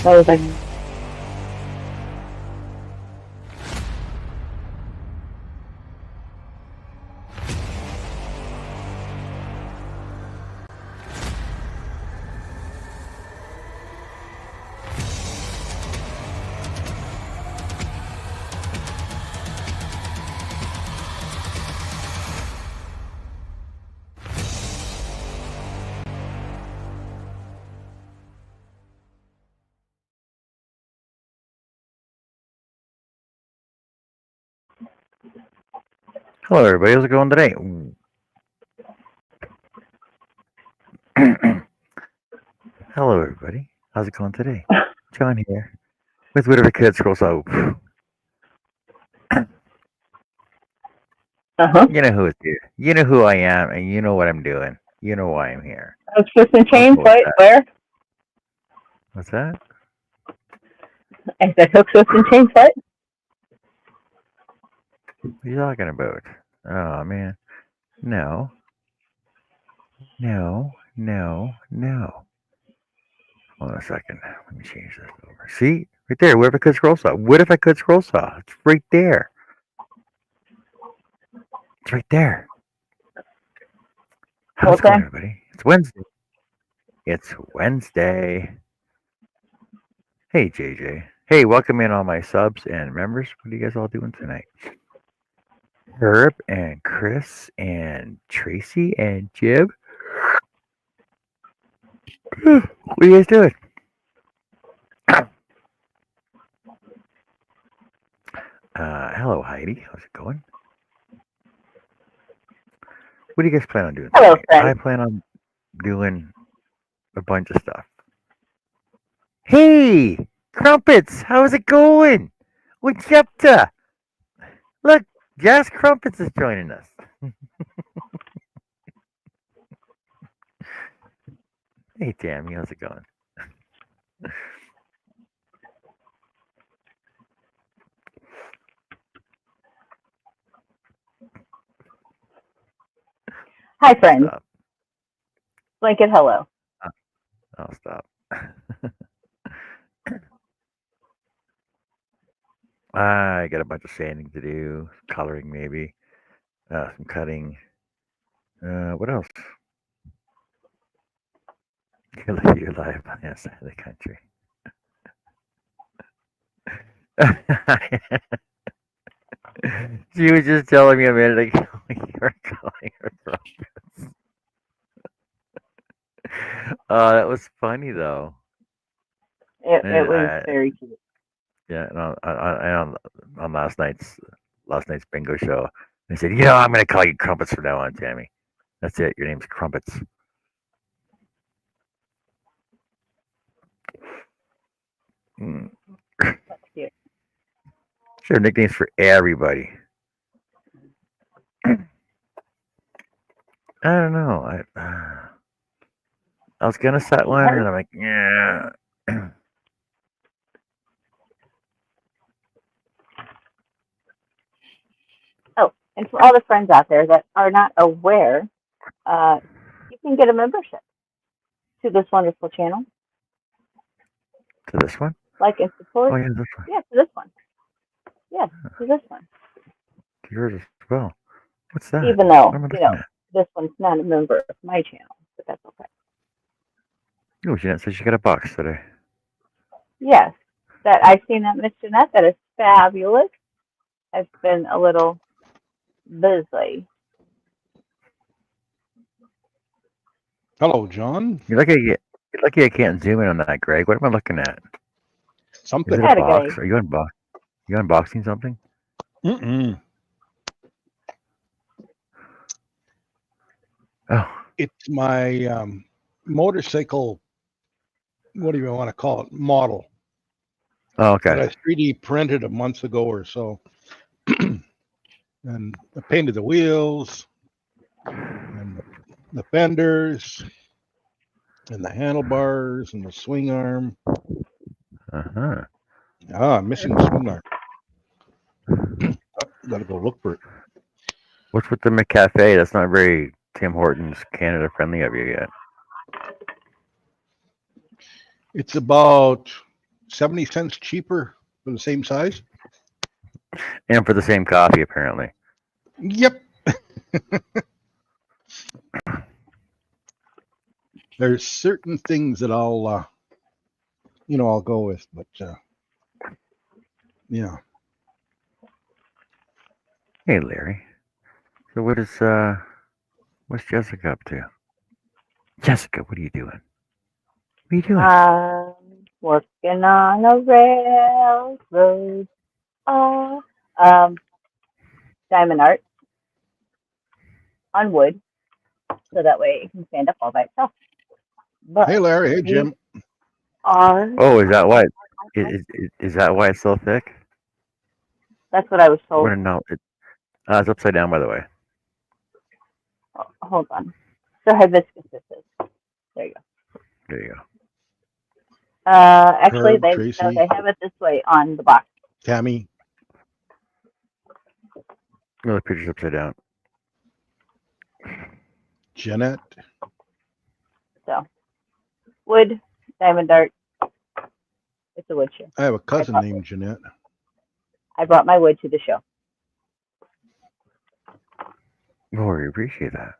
I was like, Hello, everybody. How's it going today? Hello, everybody. How's it going today? John here with Whatever Kid Scrolls Up. You know who is here. You know who I am, and you know what I'm doing. You know why I'm here. Hooks, Twists, and Chains. Simple as What? that. Where? What's that? I said Hooks, Twists, and Chains. What? What are you talking about? Oh, man. No. No. No. No. Hold on a second. Let me change this over. See? Right there. What if I could scroll saw? What if I could scroll saw? It's right there. It's right there. How's it Okay. going, everybody? It's Wednesday. It's Wednesday. Hey, JJ. Hey, welcome in all my subs and members. What are you guys all doing tonight? Herb and Chris and Tracy and Jib. What are you guys doing? Hello, Heidi. How's it going? What do you guys plan on doing Hello, tonight? friend. I plan on doing a bunch of stuff. Hey, Crumpets, how's it going? What's up to? Look, Jazz Crumpets is joining us. Hey, Tammy, how's it going? Hi, friend. Stop. Blanket hello. I'll stop. I got a bunch of sanding to do, coloring maybe, some cutting. What else? You're live on the other side of the country. She was just telling me a minute ago you were calling her Crumpets. That was funny though. It And was very cute. yeah, and on last night's bingo show, they said, you know, I'm going to call you Crumpets from now on, Tammy. That's it. Your name's Crumpets. Mm. That's cute. Sure, nicknames for everybody. I don't know. I was gonna set one, and I'm like, yeah. Oh, and for all the friends out there that are not aware, you can get a membership to this wonderful channel. To this one? Like and support. Oh yeah, this one. Yeah, to this one. Yes, to this one. To yours as well. What's that? Even What though, am I looking at? this one's not a member of my channel, but that's okay. Oh, Jeanette said she got a box today. Yes, that I've seen that, Miss Jeanette. That is fabulous. I've been a little busy. Hello, John. You're lucky I can't zoom in on that, Greg. What am I looking at? Is Something. it a Atta box? Greg. Are you unboxing something? Mm-mm. Oh, It's my motorcycle. What do you want to call it? Model oh, that okay. I 3D printed a month ago or so, and I painted the wheels and the fenders and the handlebars and the swing arm. Uh-huh. I'm missing the swing arm. Gotta go look for it. What's with the McCafe? That's not very Tim Hortons Canada friendly of you yet. It's about 70 cents cheaper for the same size. And for the same coffee, apparently. Yep. There's certain things that I'll go with, but yeah. Hey, Larry. So what's Jessica up to? Jessica, what are you doing? What are you doing? Working on a railroad. Oh, diamond art on wood, so that way it can stand up all by itself. But Hey, Larry. Hey, these Jim. are, Oh, is that why? Is that why it's so thick? that's what I was I want told. to know. It's upside down, by the way. Oh, hold on. So hibiscus this is. There you go. There you go. Actually, Herb, they Tracy, have it this way on the box. Tammy. No, the picture's upside down. Jeanette. So wood, diamond art. It's a wood show. I have a cousin named Jeanette. I brought my wood to the show. Oh, we appreciate that.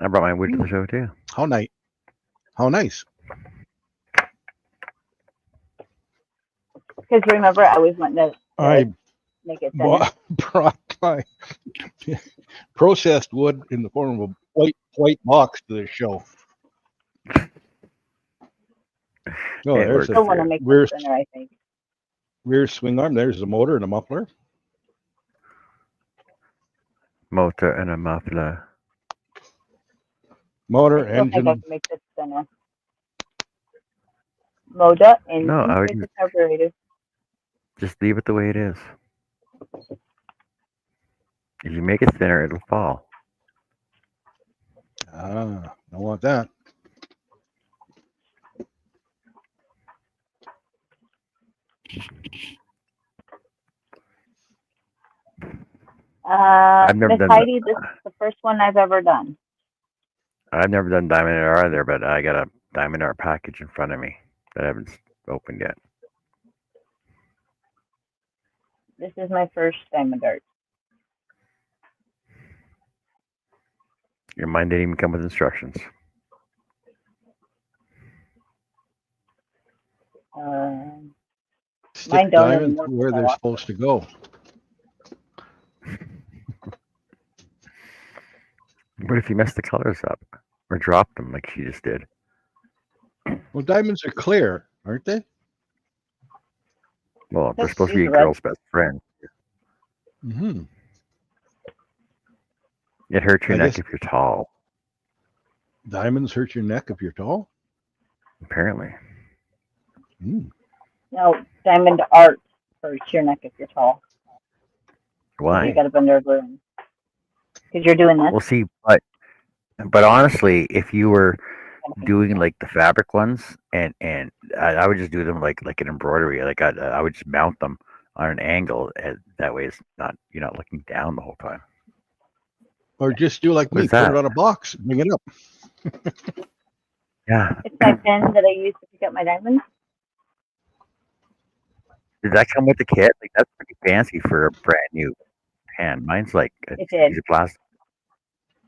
I brought my wood to the show too. How nice. How nice. Because remember, I always wanted to I make it thinner. brought my processed wood in the form of a white box to the show. Oh, It there's works. I still want to a make rear, it thinner, I think. rear swing arm. There's the motor and a muffler. Motor and a muffler. Motor, I still think I engine. can make this thinner. Moda, engine, No, I would with the carburetor. just leave it the way it is. If you make it thinner, it'll fall. Don't want that. I've never Miss done Heidi, this is the first one I've ever done. I've never done diamond art either, but I got a diamond art package in front of me that I haven't opened yet. This is my first diamond art. Your mind didn't even come with instructions. Stick Mine don't diamonds anymore where because I they're lost supposed to go. What if you messed the colors up or dropped them like she just did? Well, diamonds are clear, aren't they? Well, they're Let's supposed to be use a the red. girl's best friend. Mm-hmm. It hurts your I neck guess- if you're tall, Diamonds hurt your neck if you're tall. apparently. Mm. No, diamond art hurts your neck if you're tall. Why? You got to bend over and because you're doing this. Well, see, but honestly, if you were doing like the fabric ones, and I would just do them like an embroidery, like I would just mount them on an angle, and that way it's not you're not looking down the whole time. Or just do like me, What's put that? it on a box, bring it up. Yeah. It's my pen that I use to pick up my diamonds. Did that come with the kit? Like that's pretty fancy for a brand new pen. Mine's like a It did. piece of plastic.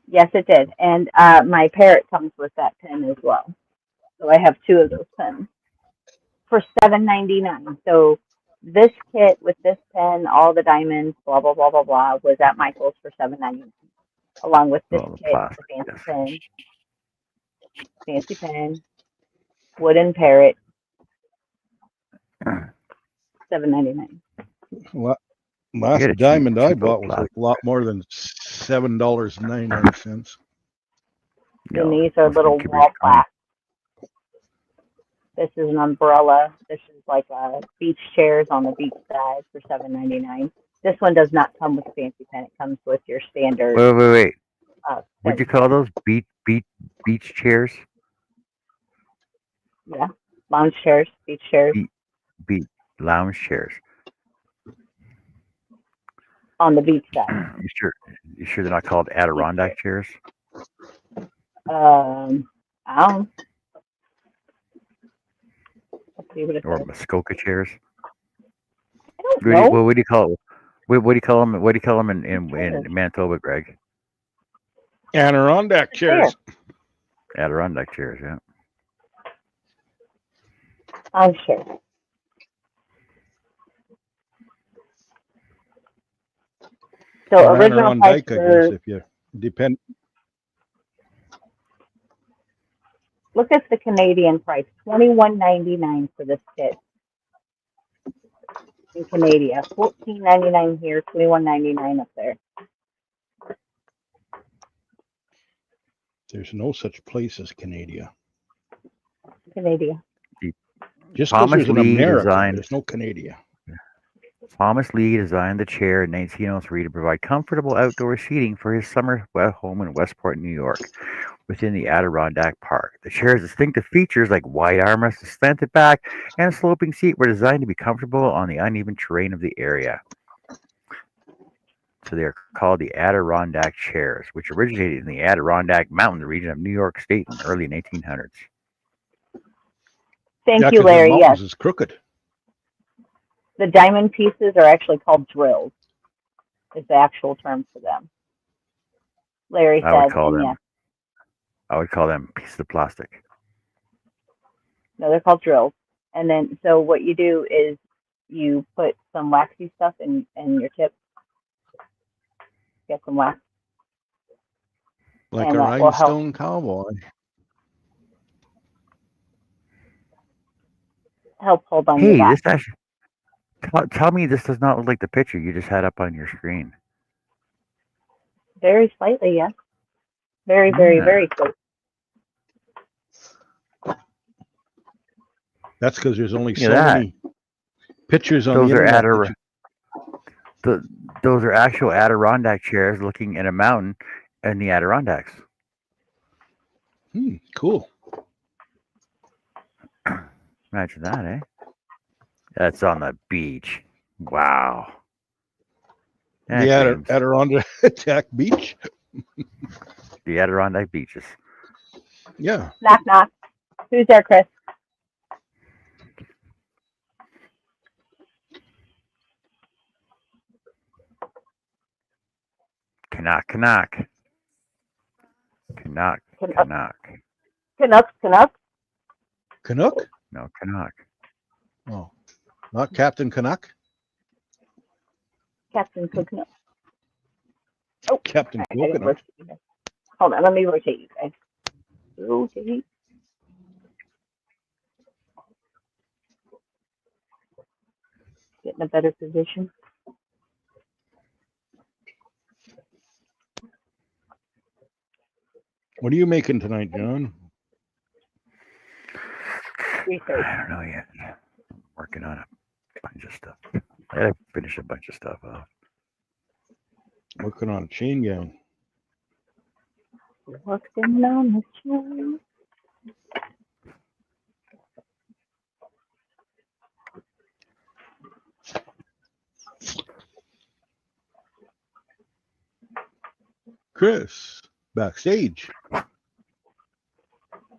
Yes, it did. And my parrot comes with that pen as well. So I have two of those pens for $7.99. So this kit with this pen, all the diamonds, blah blah blah blah blah, was at Michael's for $7.99, along with this Well, the kit, plastic, the yes. fancy pen, wooden parrot, $7.99. Last get a cheap- diamond I cheap little bought was plastic. a lot more than $7.99. And No, these are those little could be wall fine. plaques. This is an umbrella. This is like beach chairs on the beach side for $7.99. This one does not come with a fancy pen. It comes with your standard. Wait. What'd you pen. call those? Beach chairs? Yeah, lounge chairs, beach chairs Beach lounge chairs. on the beach side. You sure they're not called Adirondack chairs? I don't. See what it Or says. Muskoka chairs. I don't What do you, know. what do you call it? What do you call them? What do you call them in Chairs. Manitoba, Greg? Adirondack chairs. Adirondack chairs, yeah. I'm sure. So Or original price Adirondack, I for, guess, if you depend. look at the Canadian price, $21.99 for this kit in Canada. $14.99 here, $21.99 up there. There's no such place as Canada. Canada. Just because Thomas there's an Lee America, designed- there's no Canada. Thomas Lee designed the chair in 1903 to provide comfortable outdoor seating for his summer home in Westport, New York, within the Adirondack Park. The chair's distinctive features like wide armrests, a slanted back, and a sloping seat were designed to be comfortable on the uneven terrain of the area. So they're called the Adirondack chairs, which originated in the Adirondack Mountain region of New York State in the early 1800s. Thank Yeah, you, 'cause the Larry. mountains Yes, is crooked. the diamond pieces are actually called drills. Is the actual term for them. Larry I would said, call and them. yes, I would call them pieces of plastic. no, they're called drills. And then, so what you do is you put some waxy stuff in your tip. Get some wax. Like And a that will help. rhinestone cowboy. Help hold on Hey, your wax. this actually. Tell me this does not look like the picture you just had up on your screen. Very slightly, yes. Very, very, Yeah. very close. That's because there's only Look so at that. many pictures on Those the are internet. that those are actual Adirondack chairs looking at a mountain in the Adirondacks. Cool. Imagine that, eh? That's on the beach. Wow. The James, Adirondack Beach. the Adirondack beaches. Yeah. Knock, knock. Who's there, Chris? Canuck. Canuck. Canucks. Canuck? No, Canuck. Oh, not Captain Canuck? Captain Coconut. Oh, Captain I gotta Coconut. rotate you guys. Hold on, let me rotate you guys. Rotate. Get in a better position. What are you making tonight, John? Research. I don't know yet. I'm working on a bunch of stuff. I gotta finish a bunch of stuff off. Working on a chain gang. Working on the chain. Chris, backstage. No,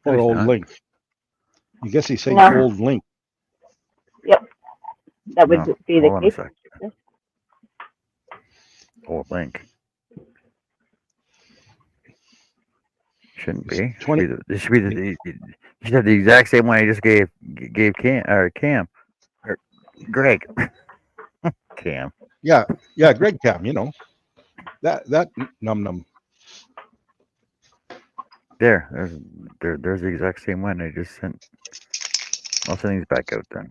Or he's old not. Link. I guess he said No. old Link. That would No, be the hold on a case. sec. Old Link. Shouldn't It's be. 20 This should be the. You should have the exact same one I just gave Cam or Greg. Cam. Yeah, Greg Cam, you know. That num. There's the exact same one I just sent. I'll send these back out then.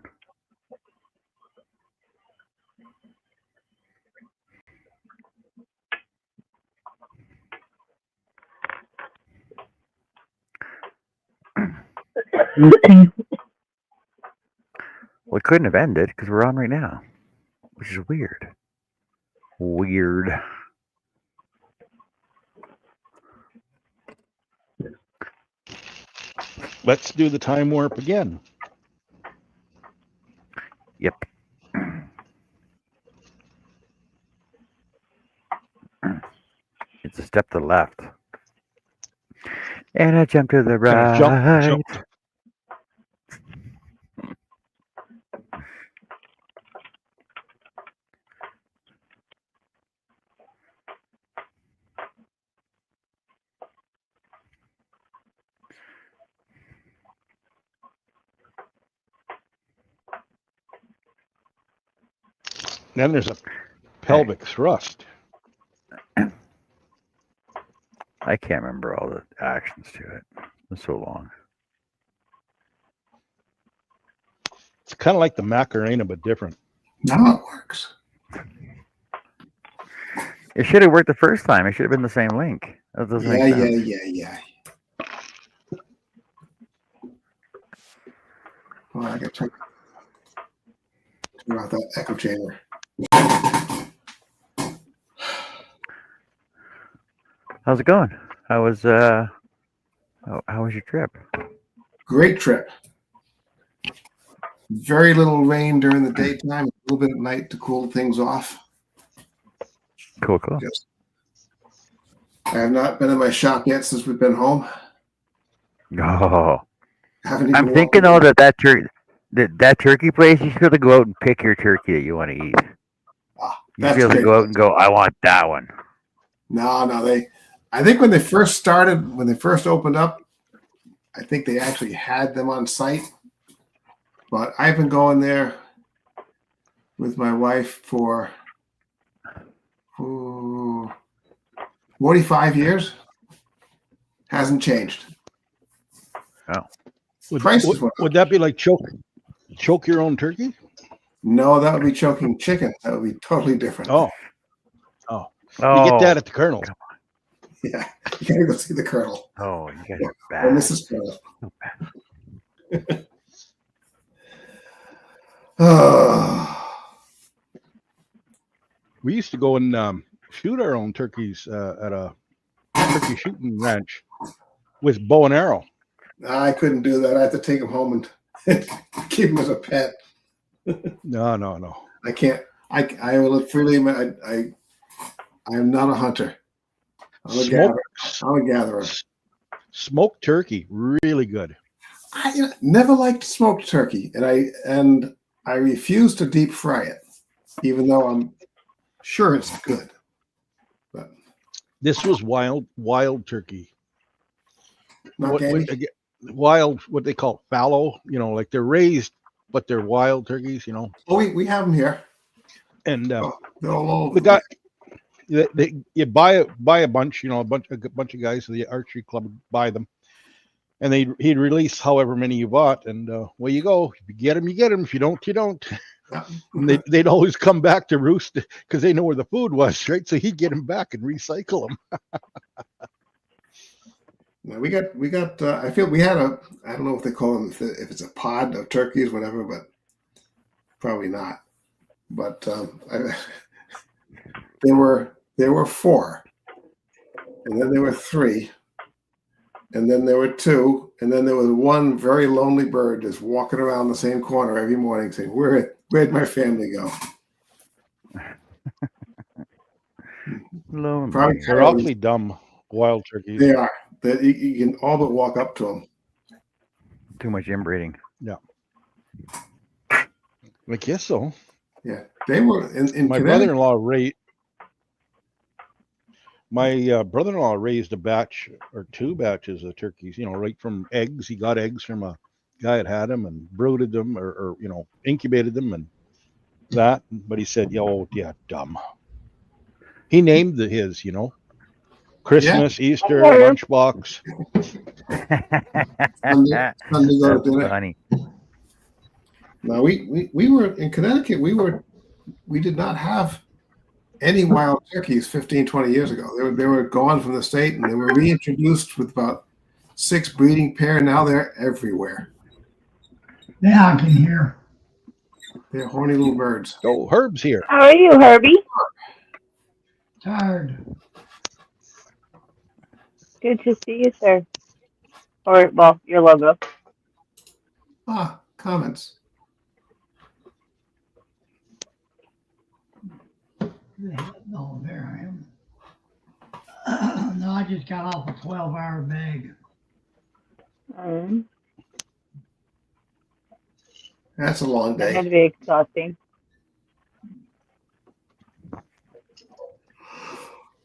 Well, it couldn't have ended because we're on right now, which is weird. Weird. Let's do the time warp again. Yep. It's a step to the left. And a jump to the Can I right. jump? Then there's a pelvic thrust. I can't remember all the actions to it. It's so long. It's kind of like the Macarena, but different. Now it works. It should have worked the first time. It should have been the same link. That doesn't Yeah, make sense. yeah. Well, I got to turn off that echo chamber. How's it going? How was your trip? Great trip. Very little rain during the daytime, a little bit at night to cool things off. Cool. Just, I have not been in my shop yet since we've been home. Oh, Haven't even I'm thinking though that turkey place, you should be able to go out and pick your turkey that you want to eat. You should be able to go out and go, I want that one. No, I think when they first opened up, I think they actually had them on site. But I've been going there with my wife for 45 years. Hasn't changed. Oh. Would that be like choke your own turkey? No, that would be choking chicken. That would be totally different. Oh. You get that at the Colonel. Yeah, you gotta go see the Colonel. Oh, you guys are Or bad. Mrs. Colonel. We used to go and shoot our own turkeys at a turkey shooting ranch with bow and arrow. I couldn't do that. I have to take him home and keep him as a pet. No. I can't. I will freely admit I am not a hunter. I'm a gatherer. Smoked turkey, really good. I never liked smoked turkey, and I refuse to deep fry it, even though I'm sure it's good. But This was wild turkey. not gamey. Wild, what they call fallow. Like they're raised, but they're wild turkeys. Oh, we have them here. And They're all over. the guy, you buy a bunch. A bunch of guys at the archery club would buy them, and he'd release however many you bought, and well, you go. If you get them, you get them. If you don't, you don't. And they'd always come back to roost because they know where the food was, right? So he'd get them back and recycle them. No, we got. I feel we had I don't know if they call them if it's a pod of turkeys, whatever, but probably not. But there were 4, and then there were 3, and then there were 2, and then there was one very lonely bird just walking around the same corner every morning saying, "Where'd my family go?" Lonely. Probably They're awfully dumb, wild turkeys. They are. That you can all but walk up to them. Too much inbreeding. I guess so. Yeah, they were in My Connecticut. brother-in-law raised a batch or 2 batches of turkeys, right from eggs. He got eggs from a guy that had them and brooded them or incubated them and that. But he said, dumb. He named his, Christmas, Easter, lunchbox. Sunday go to dinner. Funny. No, we were in Connecticut. We did not have any wild turkeys 15, 20 years ago. They were gone from the state, and they were reintroduced with about 6 breeding pair. Now they're everywhere. Yeah, I can hear. They're horny little birds. Oh, Herb's here. How are you, Herbie? Tired. Good to see you, sir. Or, well, your logo. Comments. Oh, there I am. No, I just got off a 12-hour bag. That's a long That had day. to be exhausting.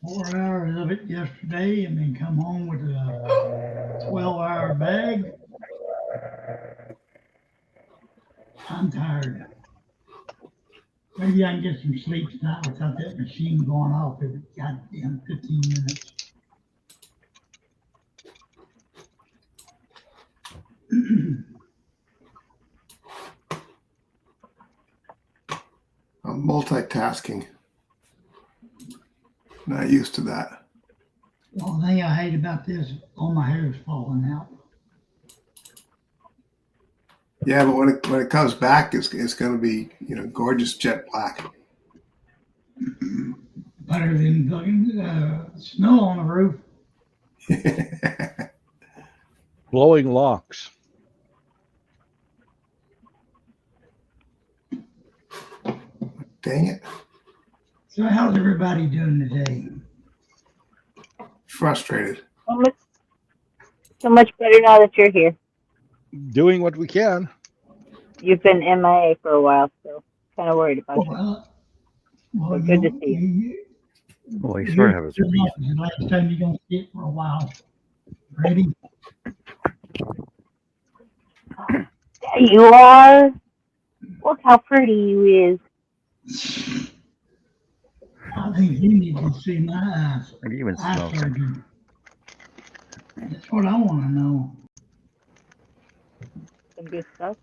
4 hours of it yesterday, and then come home with a 12-hour bag. I'm tired. Maybe I can get some sleep tonight without that machine going off every goddamn 15 minutes. I'm multitasking. Not used to that. The only thing I hate about this, all my hair is falling out. Yeah, but when it comes back, it's going to be gorgeous jet black. Better than fucking snow on the roof. Blowing locks. Dang it! So how's everybody doing today? Frustrated. So much better now that you're here. Doing what we can. You've been MIA for a while, so kind of worried about you. Well, Good to see you. Well, he sort of has a reason. The last time you're gonna see it for a while. Ready? There you are. Look how pretty you is. I think you need to see my eyes. Or even Eye smoke. surgeon. That's what I want to know. Some good stuff.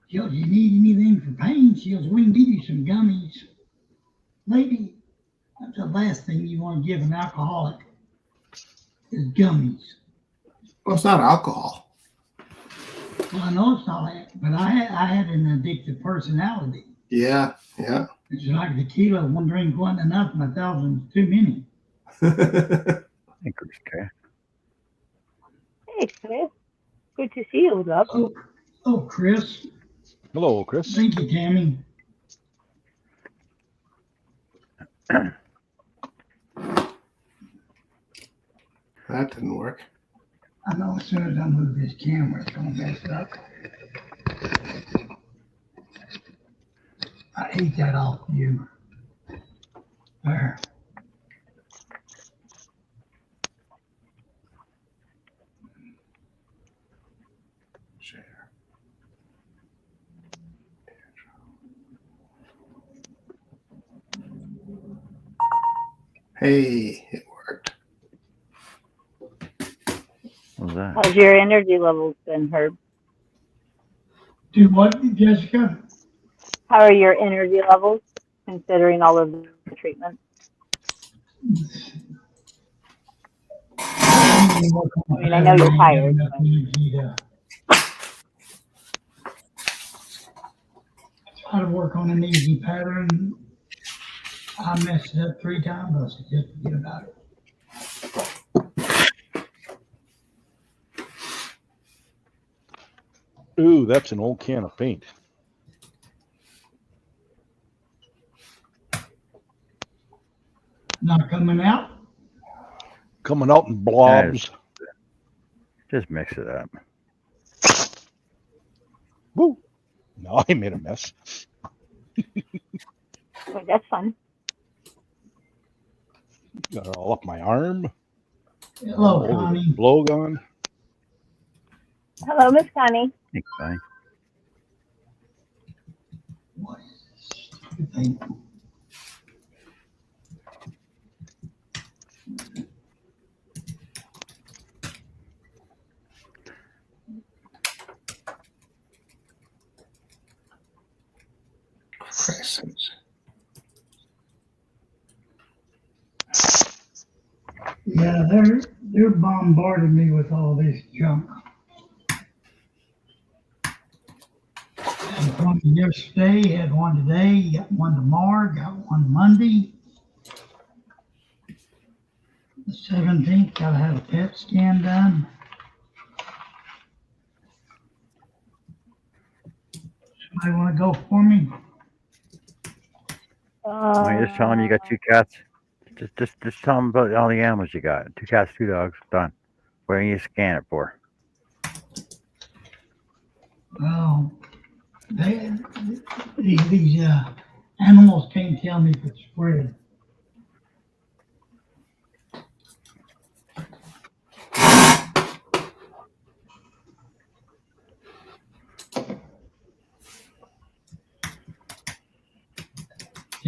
She goes, you need anything for pain? She goes, we can give you some gummies. Lady, that's the last thing you want to give an alcoholic is gummies. Well, it's not alcohol. Well, I know it's not that, but I had an addictive personality. Yeah. It's like tequila, one drink wasn't enough, and 1,000 too many. Hey, Chris K. Hey, Chris. Good to see you, love. Oh, Chris. Hello, Chris. Thank you, Tammy. That didn't work. I know as soon as I move this camera, it's gonna mess it up. I hate that off you. There. Share. Hey, it worked. What was that? How's your energy levels been, Herb? Do what, Jessica? How are your energy levels, considering all of the treatment? I mean, I know you're tired, Try to work on an easy pattern. I messed it up 3 times. I suggest forget about it. Ooh, that's an old can of paint. Not coming out? Coming out in blobs. Just mix it up. Woo! No, I made a mess. Wait, that's fun. Got it all up my arm. Hello, Over the Connie. blow gun. Hello, Miss Connie. Thanks, Connie. What is this stupid thing? Christ. Yeah, they're bombarding me with all this junk. Had one yesterday, had one today, got one tomorrow, got one Monday. The 17th, gotta have a PET scan done. Somebody wanna go for me? Why you just tell him you got 2 cats? Just tell him about all the animals you got. 2 cats, 2 dogs. Done. What do you scan it for? Well, these animals can't tell me if it's spread.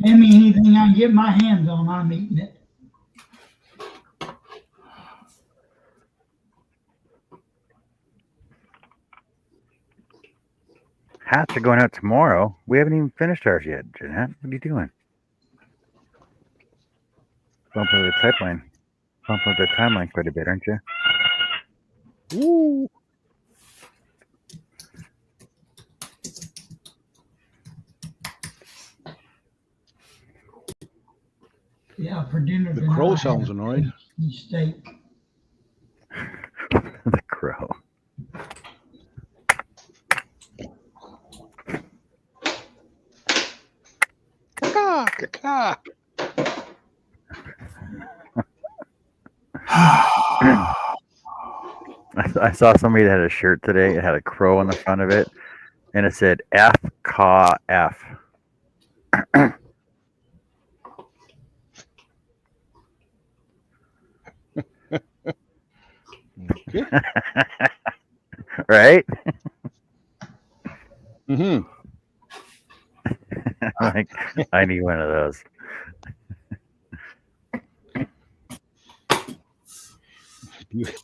Hand me anything I can get my hands on, I'm eating it. Hats are going out tomorrow. We haven't even finished ours yet, Jeanette. What are you doing? Bumping the timeline. Bumping the timeline quite a bit, aren't you? Woo. Yeah, for dinner The tonight, crow I had sounds a annoyed. beef steak. The crow. Caw, caw. I saw somebody that had a shirt today. It had a crow on the front of it, and it said F Caw F. Okay. Right? Mm-hmm. Like, I need one of those.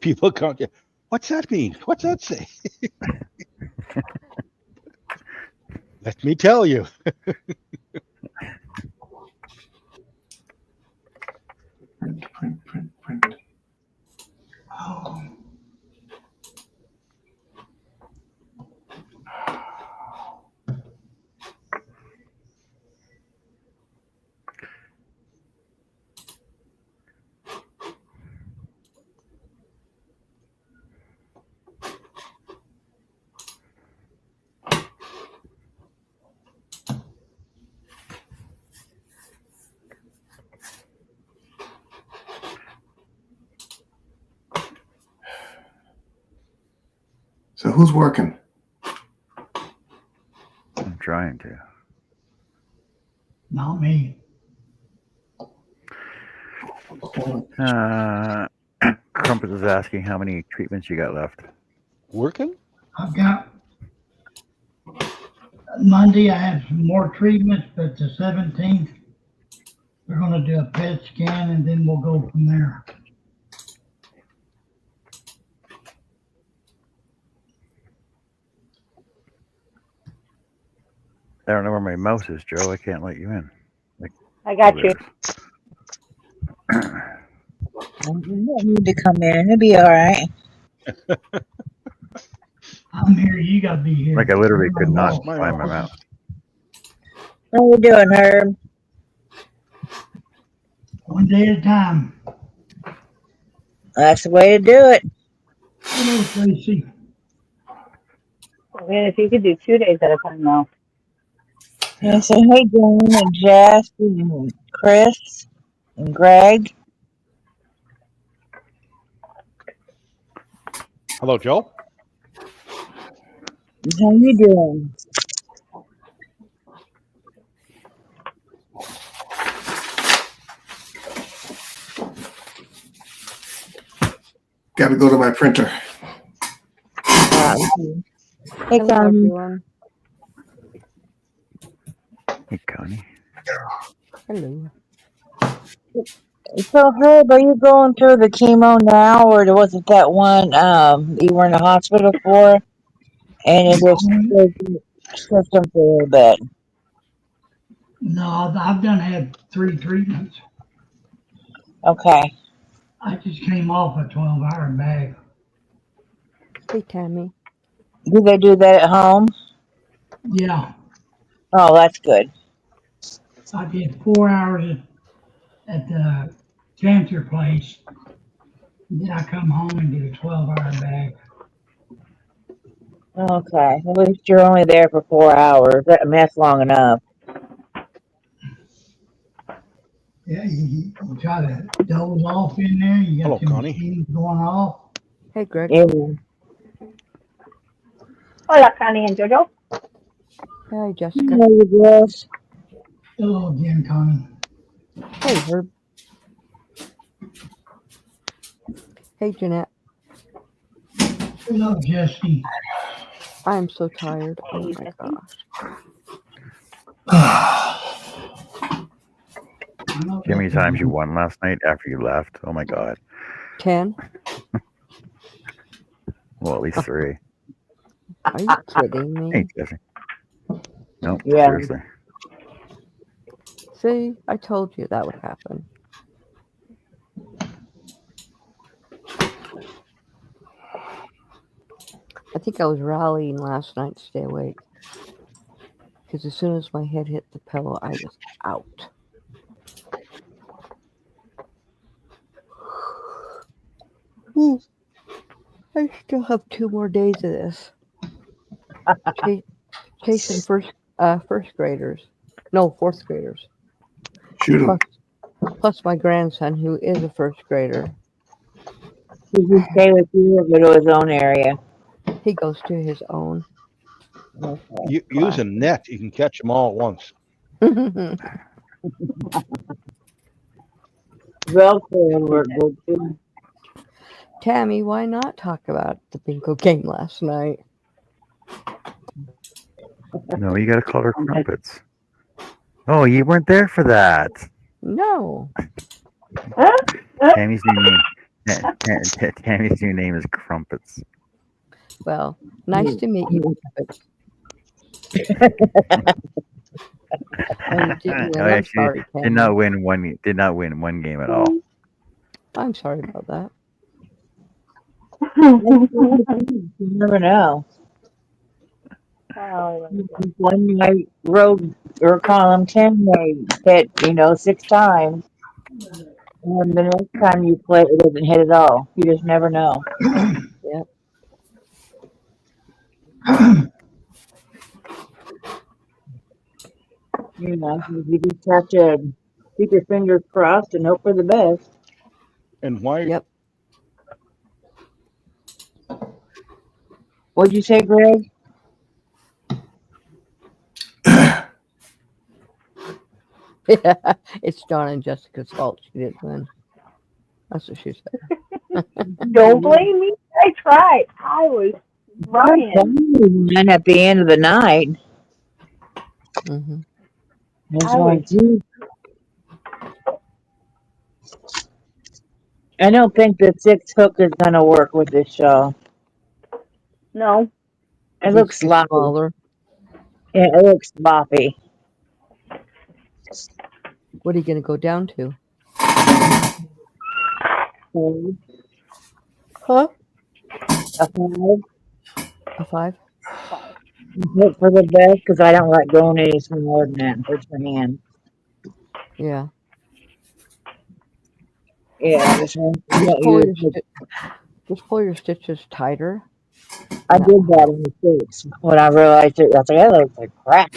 People come. What's that mean? What's that say? Let me tell you. Print. Oh, So who's working? I'm trying to. not me. Crumpet is asking how many treatments you got left. Working? I've got Monday, I have some more treatments, but the 17th, we're going to do a PET scan and then we'll go from there. I don't know where my mouse is, Joe. I can't let you in. I got you. You don't need to come in. It'll be all right. I'm here, you got to be here. Like I literally could not My find my mouse. mouse. How you doing, Herb? One day at a time. That's the way to do it. Hello, Tracy. Man, if you could do 2 days at a time, though. Yeah, so hey, Jane and Jess and Chris and Greg. Hello, Joe. How you doing? Got to go to my printer. Hey, Hello, Connie. everyone. Hey, Connie. Hello. So, Herb, are you going through the chemo now, or was it that one you were in the hospital for, and it just system for a little bit? No, I've had 3 treatments. Okay. I just came off a 12-hour bag. Hey, Tammy. Do they do that at home? Yeah, Oh, that's good. I did 4 hours at the cancer place. Then I come home and did a 12-hour bag. Okay. At least you're only there for 4 hours. That's long enough. Yeah, you try to doze off in there. You Hello, got the Connie. machines going off. Hey, Greg. Yeah. Hola, Connie and Jojo. Hi, Jessica. Hey, Jess. Hello again, Connie. Hey, Herb. Hey, Jeanette. Hello, Jesse. I am so tired. Oh my gosh. I know how many that. times you won last night after you left? Oh my god. 10? Well, at least 3. Are you kidding Hey, me? Jesse. No, Yeah. seriously. See, I told you that would happen. I think I was rallying last night to stay awake. Because as soon as my head hit the pillow, I was out. Ooh, I still have 2 more days of this. Chasing first graders. No, 4th graders. Shoot 'em. Plus my grandson, who is a 1st grader. Did he stay with you or go to his own area? He goes to his own. Use a net. You can catch them all at once. Velcro would work good too. Tammy, why not talk about the bingo game last night? No, you gotta call her crumpets. Oh, you weren't there for that. No. Tammy's new name. Tammy's new name is Crumpets. Well, nice to meet you. Oh, you didn't win. Oh, I'm yeah, she sorry, did Tammy. not win one. Did not win one game at all. I'm sorry about that. You never know. One night road or column 10 they hit, 6 times. And the next time you play it doesn't hit at all. You just never know. Yep. You just have to keep your fingers crossed and hope for the best. And why? Yep. What'd you say, Greg? It's Dawn and Jessica's fault she didn't win. That's what she said. Don't blame me. I tried. I was trying. And at the end of the night, Hmm. it's I like, geez. I don't think the 6 hook is gonna work with this show. No. It looks sloppy. Smaller. Yeah, it looks sloppy. What are you going to go down to? Huh? A 5. A 5? Hope for the best because I don't like going any smaller than that. Hurts my hand. Yeah. Yeah, Just pull your stitches tighter. I did that in the 6. When I realized it, I was like, that looks like crap.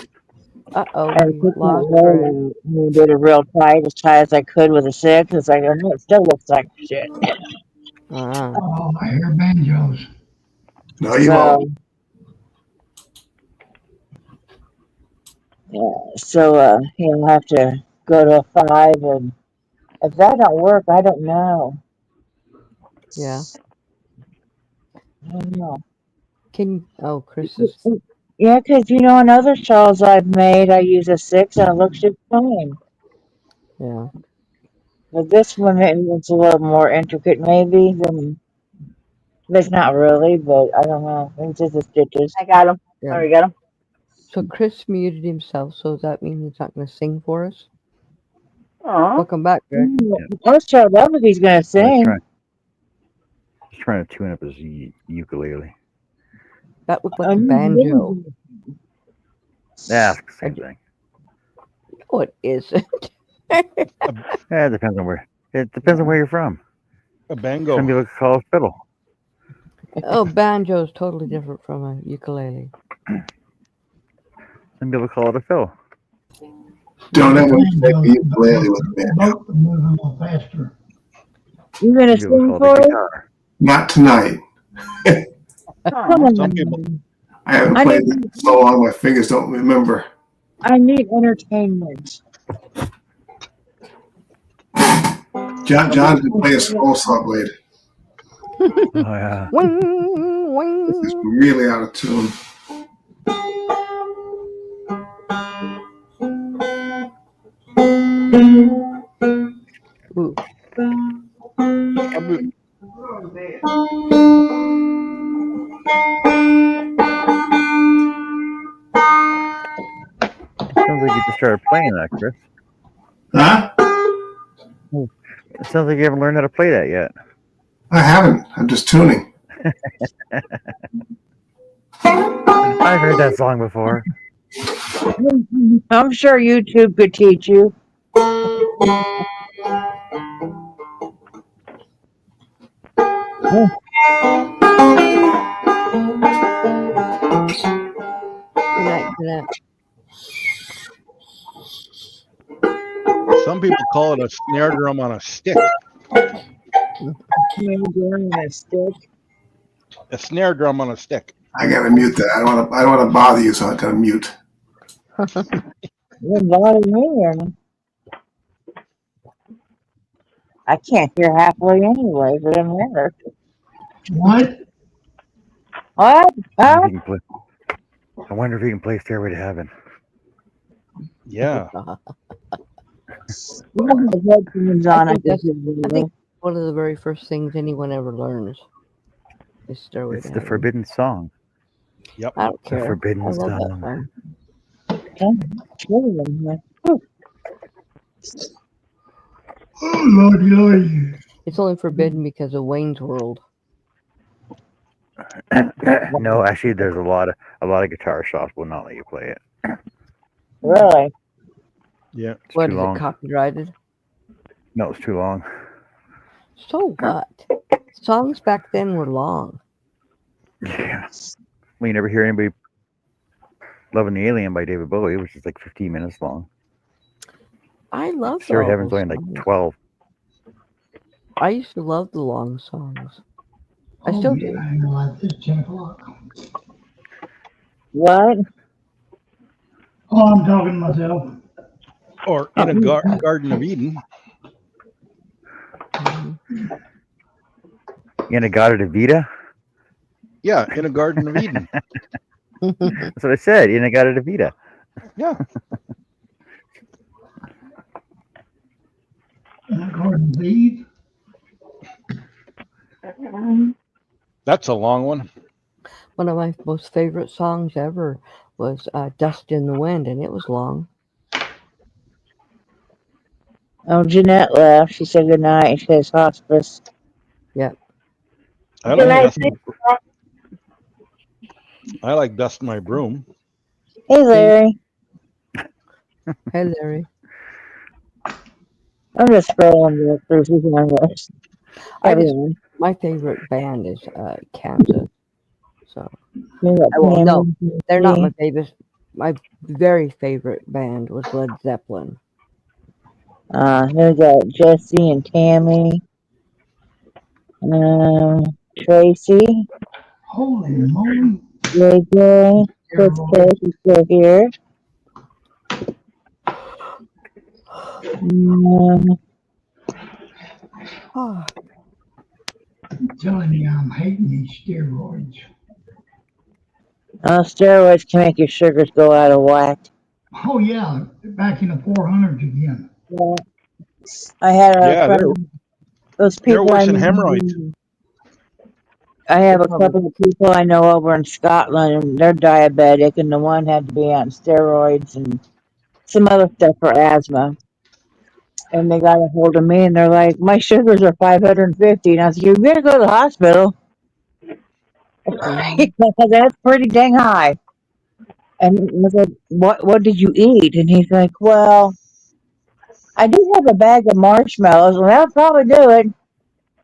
Uh-oh, And I we took that lost roll Greg. out and did it real tight, as tight as I could with a 6. It's like, oh, no, it still looks like shit. Oh, I hear banjos. No, you won't. So, I'll have to go to a 5, and if that don't work, I don't know. Yeah. I don't know. Chris is... Yeah, because, on other shawls I've made, I use a 6, and it looks just fine. Yeah. But this one, it's a little more intricate, maybe, than... But not really, but I don't know. It's just the stitches. I got him. Yeah. Already got him. So Chris muted himself, so does that mean he's not going to sing for us? Aw. Welcome back, Greg. Let's show that if he's going to sing. He's trying to tune up his ukulele. That looked like a banjo. Yeah, it's the same thing. No, it isn't. Yeah, it depends on where. It depends on where you're from. A bango. Some people call it fiddle. Oh, banjo is totally different from a ukulele. Some people call it a fiddle. Don't ever make me ukulele with a band. Boat would move a little faster. You going to Some people sing call for it a us? guitar. Not tonight. Come Some people. on. I haven't I played need- it so long my fingers don't remember. I need entertainment. John's been playing Soul Saw Blade. Oh yeah. Wing, This is wing. really out of tune. Ooh, Sounds like you just started playing that, Chris. Huh? It sounds like you haven't learned how to play that yet. I haven't. I'm just tuning. I've heard that song before. I'm sure YouTube could teach you. good night, good night. Some people call it a snare drum on a stick. Maybe on a stick. A snare drum on a stick. I gotta mute that. I don't want to bother you, so I gotta mute. You're bothering me, and I can't hear halfway anyway, but it doesn't matter. What? What? Huh? I wonder if you can play Stairway to Heaven. Yeah. You don't have headphones on. I think that's- I I think one of the very first things anyone ever learns is Stairway It's to the Heaven. forbidden song. I don't The care. forbidden I love that song. song. Oh, Lordy, Lordy. It's only forbidden because of Wayne's World. No, actually, there's a lot of guitar shops will not let you play it. Really? Yeah. It's What too is long. it copyrighted? No, it's too long. So what? Songs back then were long. Yeah. Well, you never hear anybody loving the Alien by David Bowie, which is like 15 minutes long. I love Stairway to all Heaven's those only like songs. 12. I used to love the long songs. I still do. I know, it's 10 o'clock. What? Oh, I'm talking to myself. Or in a Garden of Eden. Inagata Vita? Yeah, in a Garden of Eden. That's what I said. Inagata Vita. Yeah. In a Garden of Eve. That's a long one. One of my most favorite songs ever was Dust in the Wind, and it was long. Oh, Jeanette left. She said good night. She says hospice. I Good like night. dust. I like dust my broom. Hey, Larry. Hey, Larry. I'm just scrolling through some numbers. Everyone. My favorite band is Kansas. So, You got well, no, Pam, they're not my Nancy. favorite. My very favorite band was Led Zeppelin. Then we got Jesse and Tammy. Tracy. Holy moly. JJ. Chris K is still here. Oh, I'm telling you, I'm hating these steroids. Steroids can make your sugars go out of whack. Oh, yeah, back in the 400s again. Yeah. I had a Yeah, friend, those they're people I worse than know. hemorrhoids. I have a couple of people I know over in Scotland, and they're diabetic, and the one had to be on steroids and some other stuff for asthma. And they got a hold of me, and they're like, "My sugars are 550." And I said, "You better go to the hospital." That's pretty dang high. And I said, "What did you eat?" And he's like, "Well, I do have a bag of marshmallows, and that'll probably do it.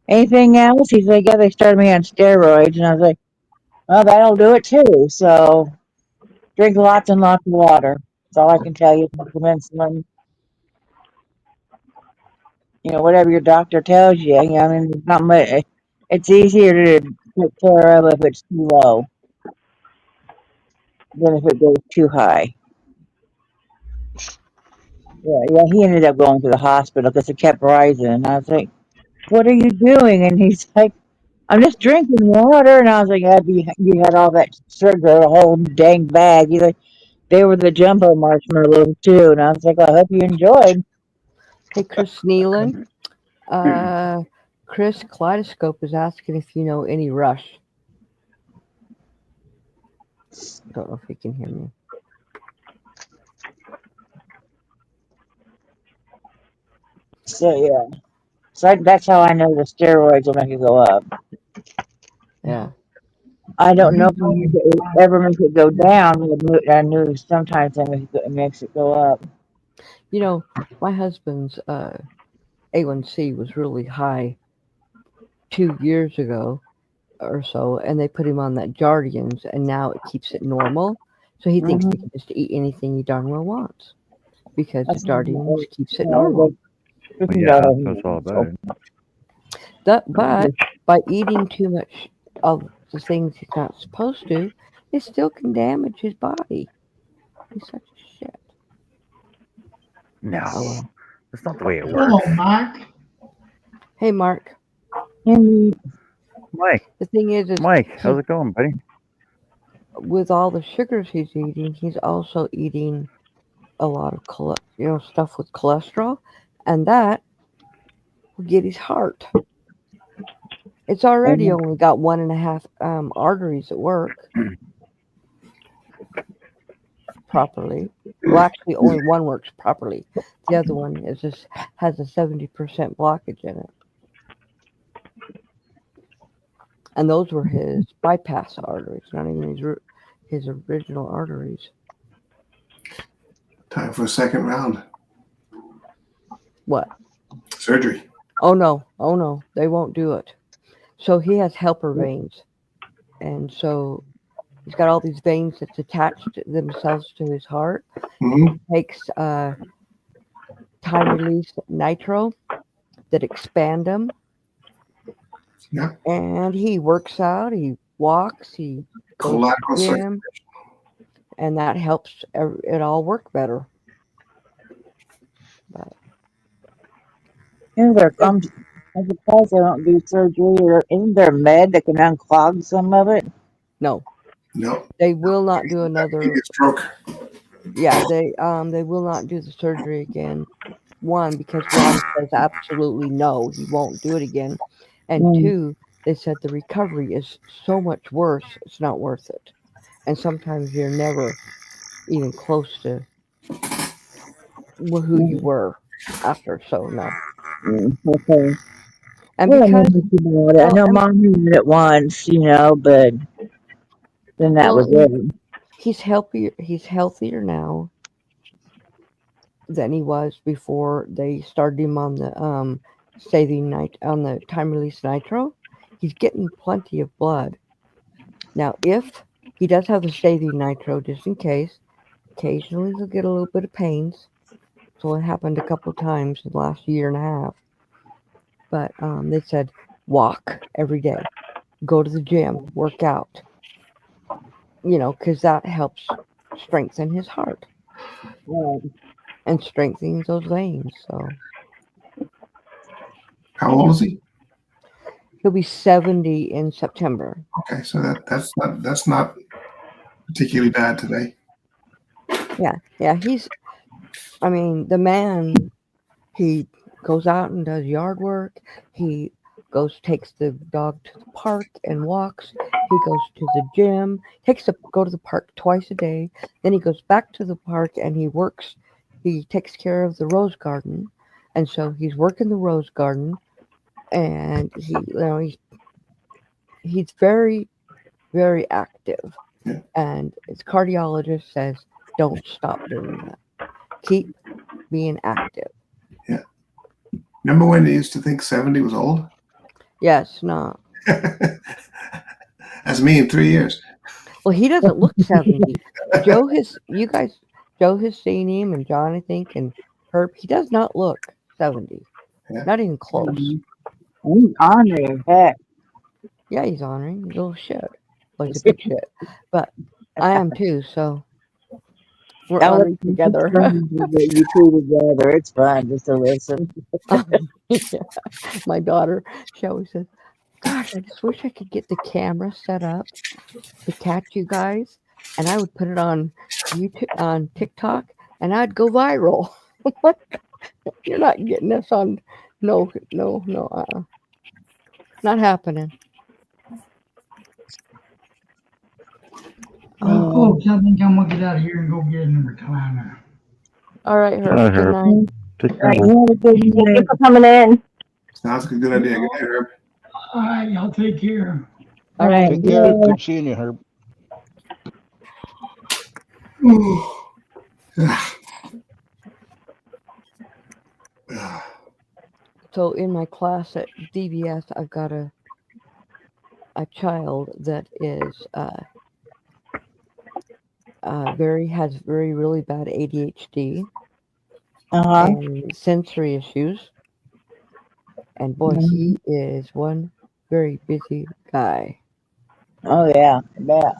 Anything else?" He's like, "Yeah, they started me on steroids." And I was like, "Well, that'll do it too. So drink lots and lots of water. That's all I can tell you. Take some insulin. Whatever your doctor tells you. I mean, it's not much. It's easier to take care of if it's too low than if it goes too high." Yeah, he ended up going to the hospital because it kept rising. And I was like, "What are you doing?" And he's like, "I'm just drinking water." And I was like, "You had all that sugar, a whole dang bag." He's like, "They were the jumbo marshmallows too." And I was like, "I hope you enjoyed." hey, Chris Nealon. Chris Kaleidoscope is asking if you know any Rush. Don't know if you can hear me. So yeah. So that's how I know the steroids will make it go up. Yeah. I don't know if it ever make it go down, but I knew sometimes it makes it go up. You know, my husband's A1C was really high 2 years ago or so, and they put him on that Jardians, and now it keeps it normal. So he thinks he can just eat anything he darn well wants because the That's Jardians keeps it Yeah, normal. Well, yeah, that's all about it. But by eating too much of the things he's not supposed to, it still can damage his body. He's such a shit. No, Oh, well. that's not the way it Hello, works. Mike. Hey, Mark. Mike, The thing is Mike, how's it going, buddy? with all the sugars he's eating, he's also eating a lot of stuff with cholesterol, and that will get his heart. It's already only got 1.5 arteries that work properly. Well, actually, only one works properly. The other one has a 70% blockage in it. And those were his bypass arteries, not even his original arteries. Time for a second round. What? Surgery. Oh no, they won't do it. So he has helper veins. And so he's got all these veins that's attached themselves to his heart. Mhm. He takes time release nitro that expand them. Yeah. And he works out, he walks, he goes Collateral to the circulation. gym, and that helps it all work better. But I'm surprised they don't do surgery. Or isn't there a med that can unclog some of it? no, No. they will not do another. Maybe a stroke. Yeah, they will not do the surgery again. One, because Ron says absolutely no, he won't do it again. And two, they said the recovery is so much worse, it's not worth it. And sometimes you're never even close to who you were after. So no. Okay. And Well, I know because much about it. I know Mom had it once, but then that was it. he's healthier now than he was before they started him on the on the time release nitro. He's getting plenty of blood. Now, if he does have the saline nitro, just in case, occasionally he'll get a little bit of pains. So it happened a couple times in the last year and a half. But they said walk every day, go to the gym, work out. Because that helps strengthen his heart and strengthens those veins. So How old is he? he'll be 70 in September. Okay, so that's not particularly bad today. Yeah. The man, he goes out and does yard work. He takes the dog to the park and walks. He goes to the gym, go to the park twice a day. Then he goes back to the park and he works. He takes care of the rose garden. And so he's working the rose garden, and he's very, very active. Yeah. And his cardiologist says, don't stop doing that. Keep being active. Yeah. Remember when they used to think 70 was old? Yes, no. That's me in 3 years. Well, he doesn't look 70. Joe has seen him, and John, I think, and Herb. He does not look 70. Yeah. Not even close. He's honoring heck. Yeah, he's honoring. He's a little shit. Well, he's a big shit. But I am too, so we're honoring together. You two together. It's fun just to listen. Yeah. My daughter, she always says, gosh, I just wish I could get the camera set up to catch you guys, and I would put it on YouTube, on TikTok, and I'd go viral. You're not getting us on No, not happening. Well, folks, I think I'm gonna get out of here and go get an recliner. All right, Herb. All right, Good Herb. night. Take All care. right, man. you have a good Thank you night. for coming in. Sounds like a good idea. Good night, Herb. All right, y'all take care. All right. Take care. Good seeing you, Herb. So in my class at DBS, I've got a child that is has very really bad ADHD Uh-huh. and sensory issues, and boy, he is one very busy guy. Oh, yeah. I bet.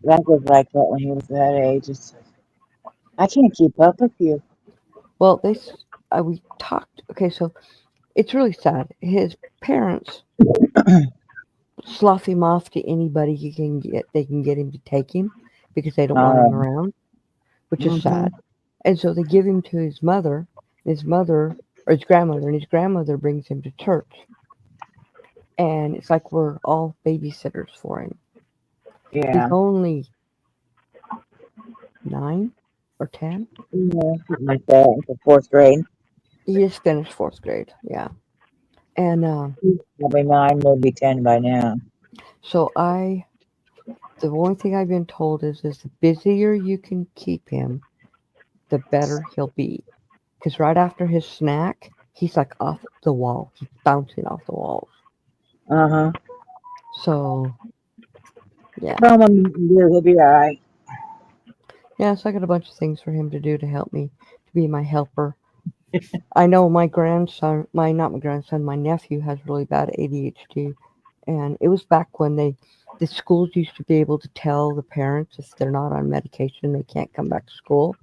That was like that when he was that age. It's, I can't keep up with you. Well, we talked. Okay, so it's really sad. His parents slough him off to anybody he can get. They can get him to take him because they don't want him around, which is sad. And so they give him to his mother, or his grandmother, and his grandmother brings him to church. And it's like we're all babysitters for him. He's Yeah. only 9 or 10. Yeah, something like that. It's the fourth grade. He just finished 4th grade. Yeah. And Probably 9, maybe 10 by now. so the only thing I've been told is the busier you can keep him, the better he'll be. Because right after his snack, he's like off the wall. He's bouncing off the walls. Uh-huh. So, yeah. Tell him he'll be all right. Yeah, so I got a bunch of things for him to do to help me, to be my helper. I know my nephew has really bad ADHD. And it was back when the schools used to be able to tell the parents if they're not on medication, they can't come back to school.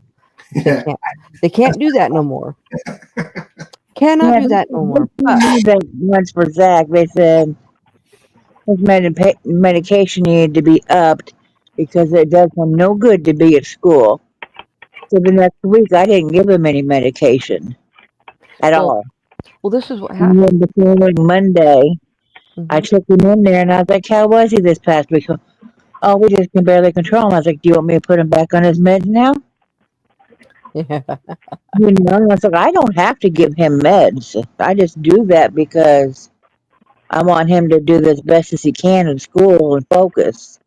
Yeah. They can't do that no more. Cannot do that no more. They did that once for Zach. They said his medication needed to be upped because it does him no good to be at school. So the next week, I didn't give him any medication at all. Well, this is what And happened. then the following Monday, I Mhm. took him in there and I was like, "How was he this past week?" "Oh, we just can barely control him." I was like, "Do you want me to put him back on his meds now?" Yeah. You know, and I was like, "I don't have to give him meds. I just do that because I want him to do as best as he can in school and focus."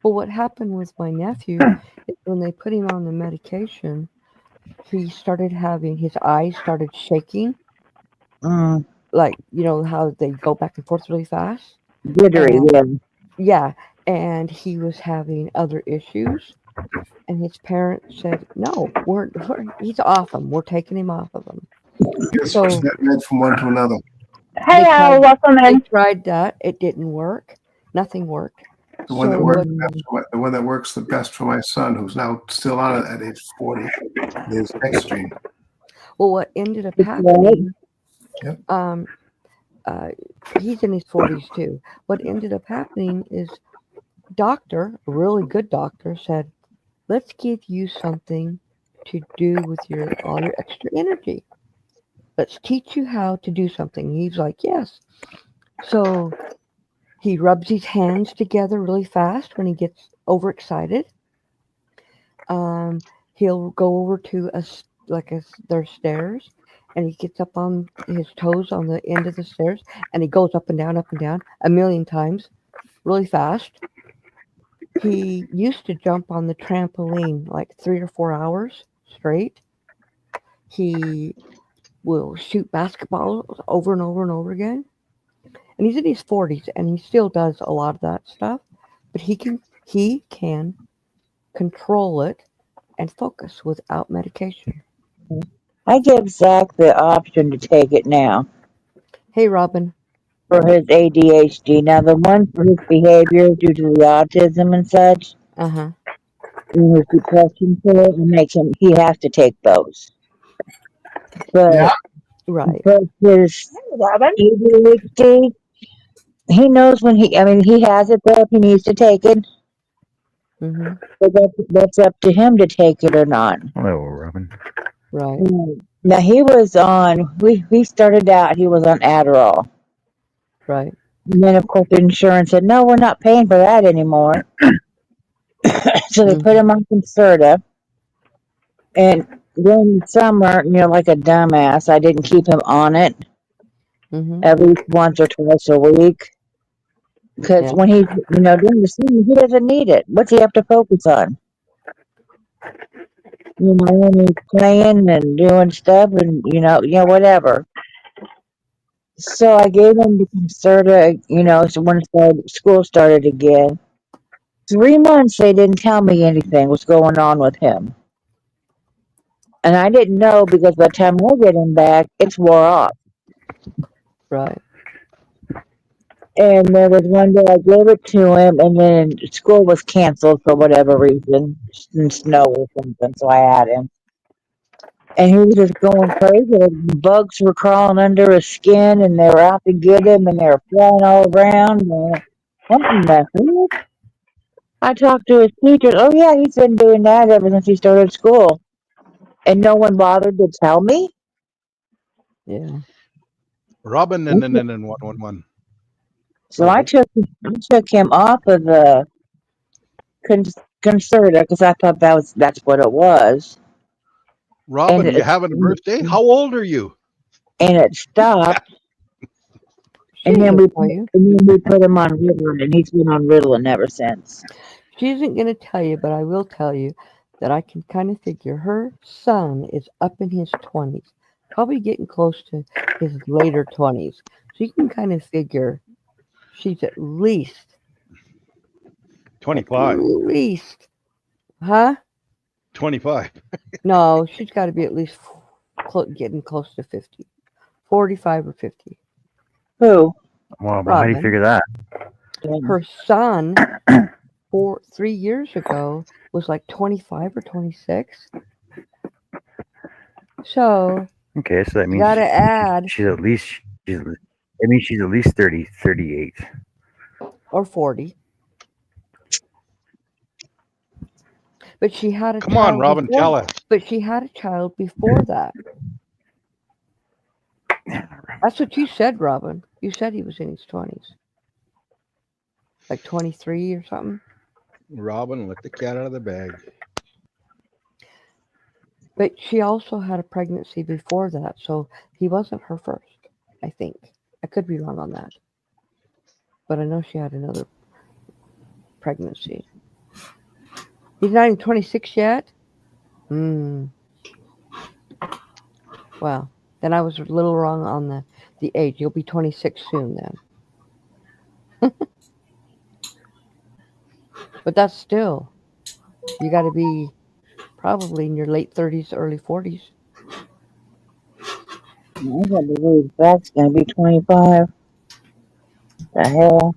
Well, what happened with my nephew is when they put him on the medication, he started having his eyes started shaking, Mm, like how they go back and forth really fast. jittery, And, yeah. yeah, and he was having other issues, and his parents said, "No, he's off them. We're taking him off of them." Just So switch that med from one to another. Hey, Al, welcome they in. tried that. It didn't work. Nothing worked. The one that So works what- best for the one that works the best for my son, who's now still on it at age 40, is Extreme. Well, what ended up It's happening, Yep. he's in his 40s too. What ended up happening is a really good doctor said, "Let's give you something to do with all your extra energy. Let's teach you how to do something." He's like, "Yes." So he rubs his hands together really fast when he gets overexcited. He'll go over to there's stairs, and he gets up on his toes on the end of the stairs, and he goes up and down a million times, really fast. He used to jump on the trampoline like 3 or 4 hours straight. He will shoot basketballs over and over and over again. And he's in his 40s, and he still does a lot of that stuff. But he can control it and focus without medication. I give Zach the option to take it now Hey, Robin. for his ADHD. Now, the one for his behavior due to the autism and such, Uh-huh. and his depression for it, he has to take those. But Yeah. Right. for his ADHD, he knows when he has it there if he needs to take it. Mm-hmm. But that's up to him to take it or not. Hello, Robin. Right. Now he was on. We started out. He was on Adderall, Right. and then of course the insurance said no, we're not paying for that anymore. So they put Mhm. him on Concerta, and during the summer, like a dumbass, I didn't keep him on it Mhm. at least once or twice a week. Because Yeah. when during the summer, he doesn't need it. What's he have to focus on? When he's playing and doing stuff and, whatever. So I gave him the Concerta, so when school started again. 3 months they didn't tell me anything was going on with him. And I didn't know because by the time I get him back, it's wore off. Right. And there was one day I gave it to him, and then school was canceled for whatever reason, snow or something. So I had him, and he was just going crazy. The bugs were crawling under his skin, and they were out to get him, and they were flying all around. And what in the heck? I talked to his teachers. Oh yeah, he's been doing that ever since he started school, and no one bothered to tell me. Yeah. Robin and 111. So I took him off of the Concerta because I thought that's what it was. Robin, you having a birthday? How old are you? And it stopped. She And ain't then gonna we tell you. put him on Ritalin, and he's been on Ritalin ever since. She isn't gonna tell you, but I will tell you that I can kind of figure her son is up in his 20s, probably getting close to his later 20s. So you can kind of figure she's at least 25. Huh? 25. No, she's got to be at least getting close to 50, 45 or 50. Who? Well, how do you Robin. figure that? Her son, 3 years ago, was like 25 or 26. So Okay, so that you means got to add she's at least I mean she's at least 30, 38. or 40. But she had a Come on, child Robin, before. tell us. But she had a child before that. That's what you said, Robin. You said he was in his 20s, like 23 or something. Robin, let the cat out of the bag. But she also had a pregnancy before that, so he wasn't her first, I think. I could be wrong on that. But I know she had another pregnancy. He's not even 26 yet? Well, then I was a little wrong on the age. You'll be 26 soon then. But that's still, you got to be probably in your late 30s, early 40s. I can't believe that's gonna be 25. The hell?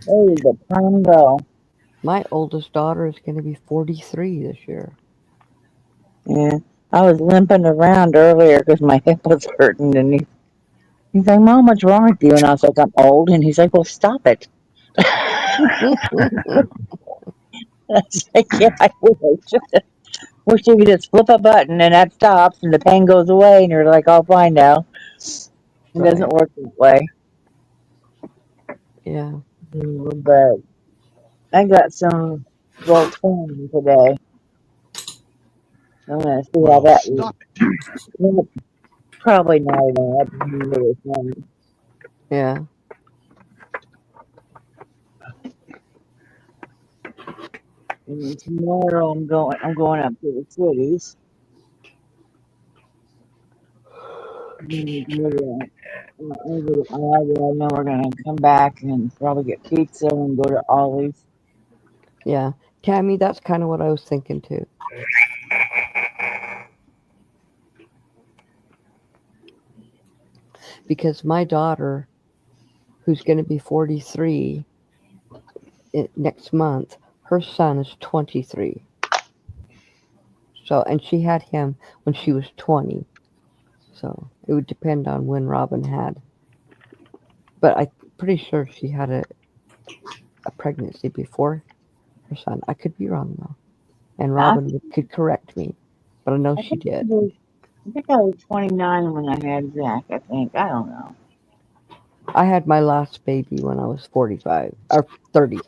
Where did the time go? My oldest daughter is going to be 43 this year. Yeah, I was limping around earlier because my hip was hurting, and he's like, "Mom, what's wrong with you?" And I was like, "I'm old," and he's like, "Well, stop it." I was like, "Yeah, I wish you could just flip a button and that stops and the pain goes away, and you're like, all fine now." It Right. doesn't work that way. Yeah. But I got some Voltaren today. I'm gonna see how Well, that stop is. Well, probably not enough. Yeah. And tomorrow I'm going up to the cities. Over to Iowa. I know we're gonna come back and probably get pizza and go to Ollie's. Yeah. Tammy, that's kind of what I was thinking too. Because my daughter, who's going to be 43 next month, her son is 23. So, and she had him when she was 20. So it would depend on when Robin had. But I'm pretty sure she had a pregnancy before her son. I could be wrong though. And Robin could correct me. But but I know I she think did. I think I was 29 when I had Zach. I think I don't know. I had my last baby when I was 45 or 30,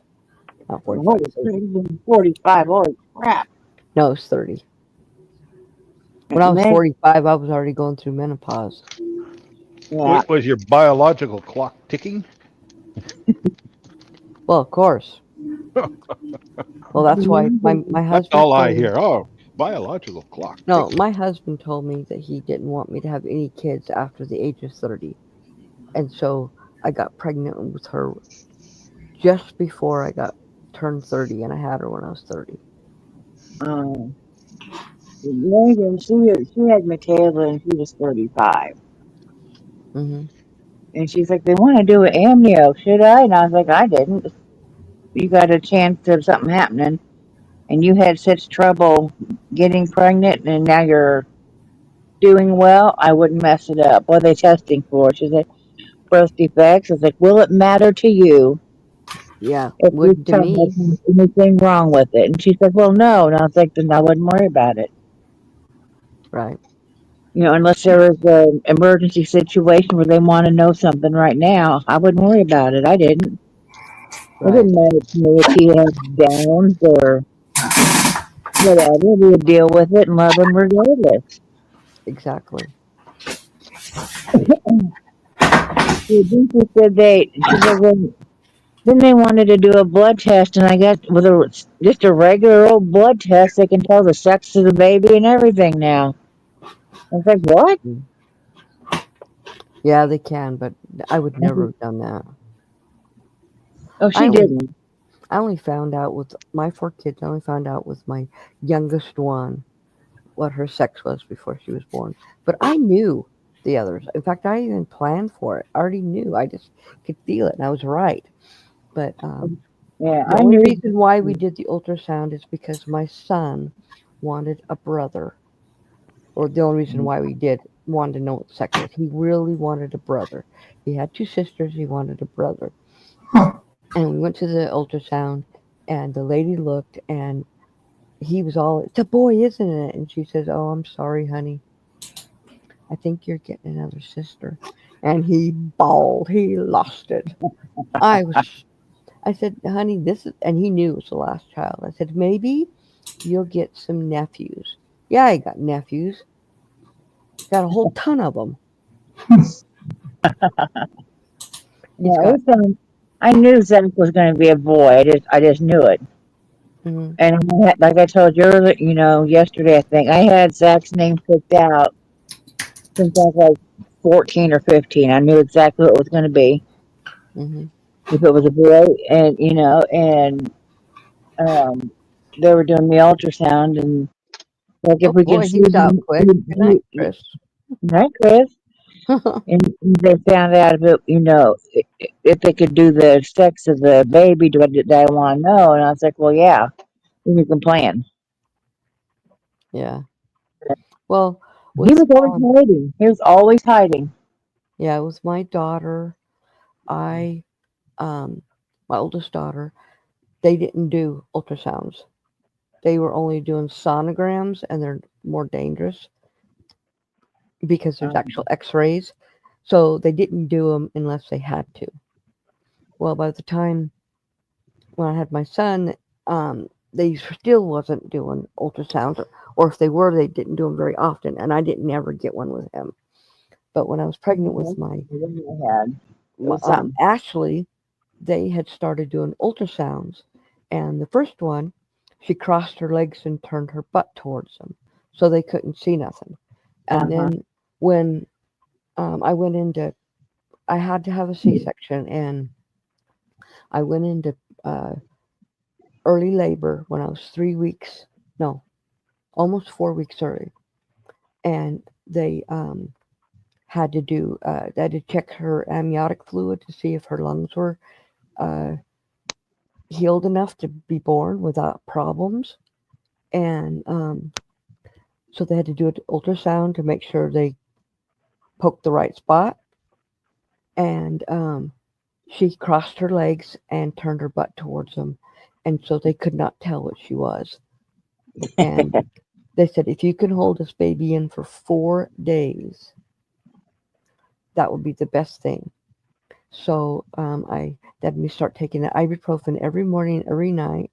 not 45. Holy 30. crap, he's 45. Holy crap! No, it's 30. When I was Man, 45, I was already going through menopause. yeah. Was your biological clock ticking? Well, of course. Well, that's why my That's husband all I told me. hear. Oh, biological clock No, ticking. my husband told me that he didn't want me to have any kids after the age of 30. And so I got pregnant with her just before I got turned 30, and I had her when I was 30. Um, Megan, she had Michaela and she was 35. Hmm. And she's like, they want to do an amnio. Should I? And I was like, I didn't. You got a chance of something happening. And you had such trouble getting pregnant and now you're doing well. I wouldn't mess it up. What are they testing for? She said, birth defects. I was like, will it matter to you Yeah, if this wouldn't to child me. has anything wrong with it? And she said, well, no. And I was like, then I wouldn't worry about it. Right. You know, unless there was an emergency situation where they want to know something right now, I wouldn't worry about it. I didn't. It Right. didn't matter to me if he had downs or whatever. We would deal with it and love him regardless. Exactly. Then she said she said, well, then they wanted to do a blood test, and I guess with just a regular old blood test, they can tell the sex of the baby and everything now. I was like, what? Yeah, they can, but I would never have done that. Oh, I she only didn't. I only found out with my 4 kids. I only found out with my youngest one what her sex was before she was born. But I knew the others. In fact, I even planned for it. I already knew. I just could feel it, and I was right. But Yeah, the I only knew. reason why we did the ultrasound is because my son wanted a brother, or the only reason why we did wanted to know what sex was. He really wanted a brother. He had 2 sisters. He wanted a brother. Huh. And we went to the ultrasound, and the lady looked, and he was all, "It's a boy, isn't it?" And she says, "Oh, I'm sorry, honey. I think you're getting another sister." And he bawled. He lost it. I said, "Honey, this is," and he knew it was the last child. I said, "Maybe you'll get some nephews." Yeah, I got nephews. Got a whole ton of them. He's Yeah, got, I knew Zach was going to be a boy. I just knew it. mhm, And like I told you earlier, yesterday, I think I had Zach's name picked out since I was like 14 or 15. I knew exactly what it was going to be mhm. if it was a boy, and um, they were doing the ultrasound, and like if Oh we can boy, see he was out quick. Good night, Chris. right, Chris, and they found out if they could do the sex of the baby. Did I want to know? And I was like, well, yeah, we can plan. Yeah. Well, He with was always hiding. He was always hiding. yeah, with my daughter, I my oldest daughter, they didn't do ultrasounds. They were only doing sonograms, and they're more dangerous because there's actual X-rays. So they didn't do them unless they had to. Well, by the time when I had my son, they still wasn't doing ultrasounds, or if they were, they didn't do them very often, and I didn't ever get one with him. But when I was pregnant with It was something. Ashley, they had started doing ultrasounds, and the first one, she crossed her legs and turned her butt towards them, so they couldn't see nothing. And then when I had to have a C-section, and I went into early labor when I was 3 weeks, no, almost 4 weeks early, and they had to they had to check her amniotic fluid to see if her lungs were uh, healed enough to be born without problems, and so they had to do an ultrasound to make sure they poked the right spot, and she crossed her legs and turned her butt towards them, and so they could not tell what she was. And They said if you can hold this baby in for 4 days, that would be the best thing. So I had me start taking the ibuprofen every morning, every night,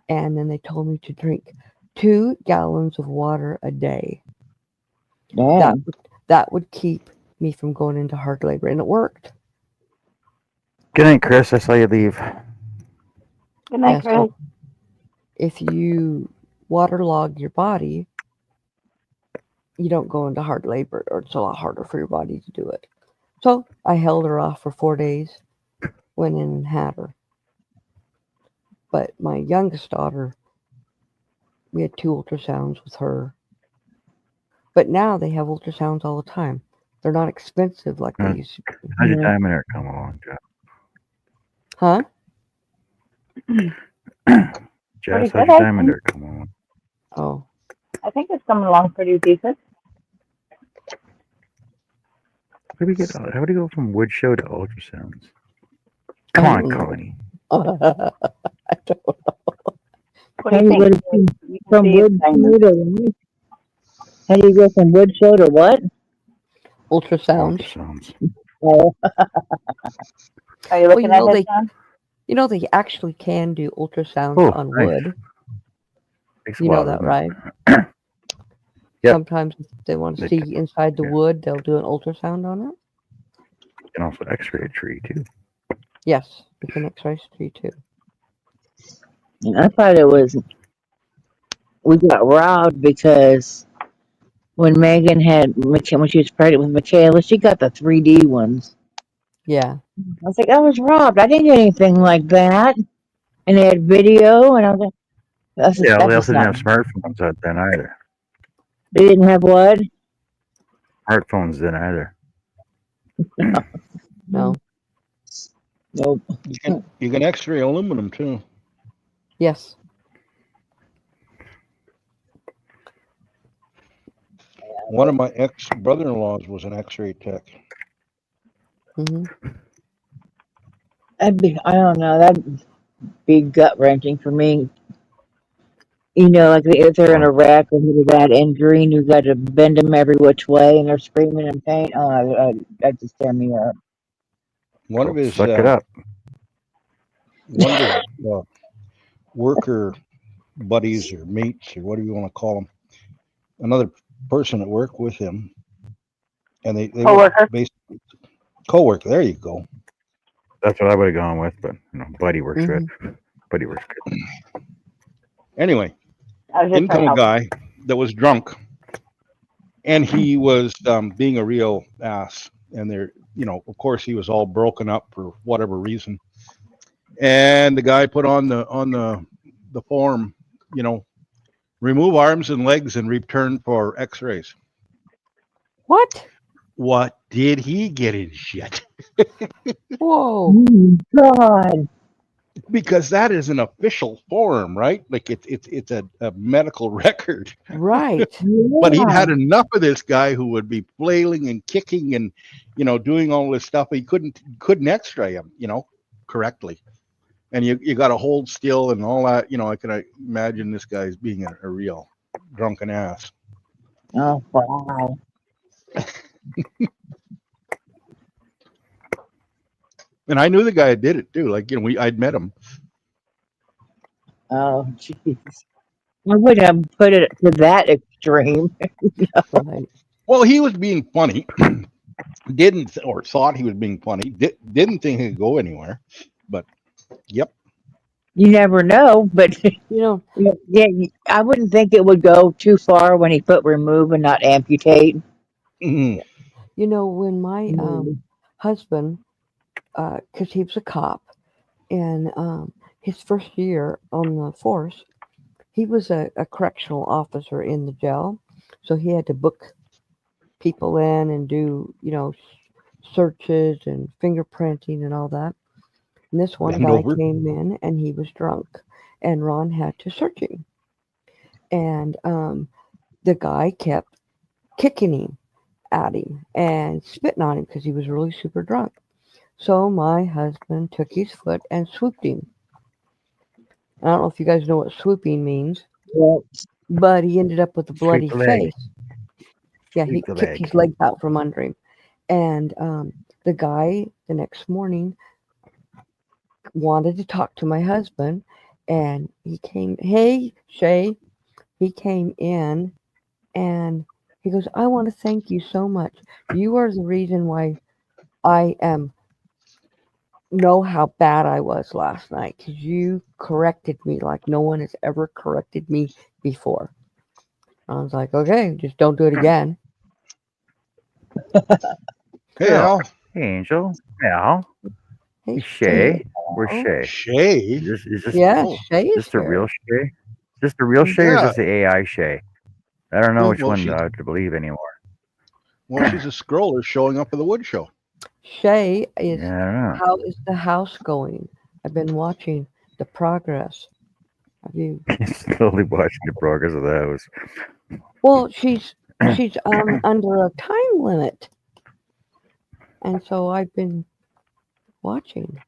and then they told me to drink 2 gallons of water a day. Damn. That would keep me from going into hard labor, and it worked. Good night, Chris. I saw you leave. Good night, Yeah, Chris. so if you waterlog your body, you don't go into hard labor, or it's a lot harder for your body to do it. So I held her off for 4 days, went in and had her. But my youngest daughter, we had 2 ultrasounds with her. But now they have ultrasounds all the time. They're not expensive like they Hmm. used to be. How's your Yeah. diameter come along, Jeff? Huh? Pretty Jess, how's good, your I diameter come along? Oh, I think it's coming along pretty decent. How do we go from wood show to ultrasounds? Come I on, don't know. Connie. I don't know. What do How you do you think? go to, You can from see wood it's show to what? How do you go from wood show to what? Ultrasounds. Ultrasounds. Oh, Are you Well, looking at it, John? they actually can do ultrasounds Oh, on nice. wood. Takes a You know while, that, doesn't right? it? Yep. Sometimes if they want to They see can- inside the yeah. wood, they'll do an ultrasound on it. You can also X-ray a tree too. Yes, you can X-ray a tree too. I thought it was, we got robbed because when Megan when she was pregnant with Michaela, she got the 3D ones. Yeah. I was like, I was robbed. I didn't get anything like that. And they had video, and I was like, that's just, Yeah, that's they just also not. didn't have smartphones out then either. They didn't have what? Smartphones then either. No. Nope. You can X-ray aluminum too. Yes. One of my ex-brother-in-laws was an X-ray tech. Hmm. I don't know, that'd be gut wrenching for me. You know, like if they're in a wreck or with a bad injury and you've got to bend them every which way and they're screaming in pain. Oh, that just tear me up. One of his Suck it up. worker buddies or mates or whatever you want to call them, another person that worked with him, and they were Coworker. basically co-worker. There you go. That's what I would have gone with, but Buddy works Mhm. good. Buddy works good. Anyway, I was just in trying come to a help. guy that was drunk, and he was being a real ass. And they're, of course, he was all broken up for whatever reason. And the guy put on the form, remove arms and legs in return for X-rays. What? What did he get in shit? Whoa. God. Because that is an official form, right? Like it's a medical record. Right. But he'd Yeah. had enough of this guy who would be flailing and kicking and doing all this stuff. He couldn't X-ray him, correctly. And you got to hold still and all that. I can imagine this guy's being a real drunken ass. Oh, wow. And I knew the guy that did it too. Like, I'd met him. Oh, jeez. I wouldn't have put it to that extreme. Right. Well, he was being funny. Didn't or thought he was being funny. Didn't think he could go anywhere. But yep. You never know, but You know, yeah, I wouldn't think it would go too far when he put remove and not amputate. Mhm. when my husband, because he was a cop, and his first year on the force, he was a correctional officer in the jail, so he had to book people in and do searches and fingerprinting and all that. And this one Bend guy over. came in and he was drunk, and Ron had to search him, and the guy kept kicking him at him and spitting on him because he was really super drunk. So my husband took his foot and swooped him. I don't know if you guys know what swooping means. Yeah, but he ended up with a bloody the leg. face. Yeah, he Sweep the kicked leg. his legs out from under him. And the guy the next morning wanted to talk to my husband, and he came, hey, Shay, he came in and he goes, I want to thank you so much. You are the reason why I know how bad I was last night, because you corrected me like no one has ever corrected me before. I was like, okay, just don't do it again. Hey, Oh. Al. Hey, Angel. Al. Hey, Hey, Shay. Where's Al. Shay? Shay. Is this Yeah, Oh, Shay is is this the here. real Shay? Is this the real Shay or is Yeah. this the AI Shay? I don't know Mm, which well, one she- to believe anymore. Well, she's a scroller showing up at the wood show. Shay is, Yeah, I don't know. how is the house going? I've been watching the progress. Have you? Slowly watching the progress of the house. Well, she's under a time limit, and so I've been watching.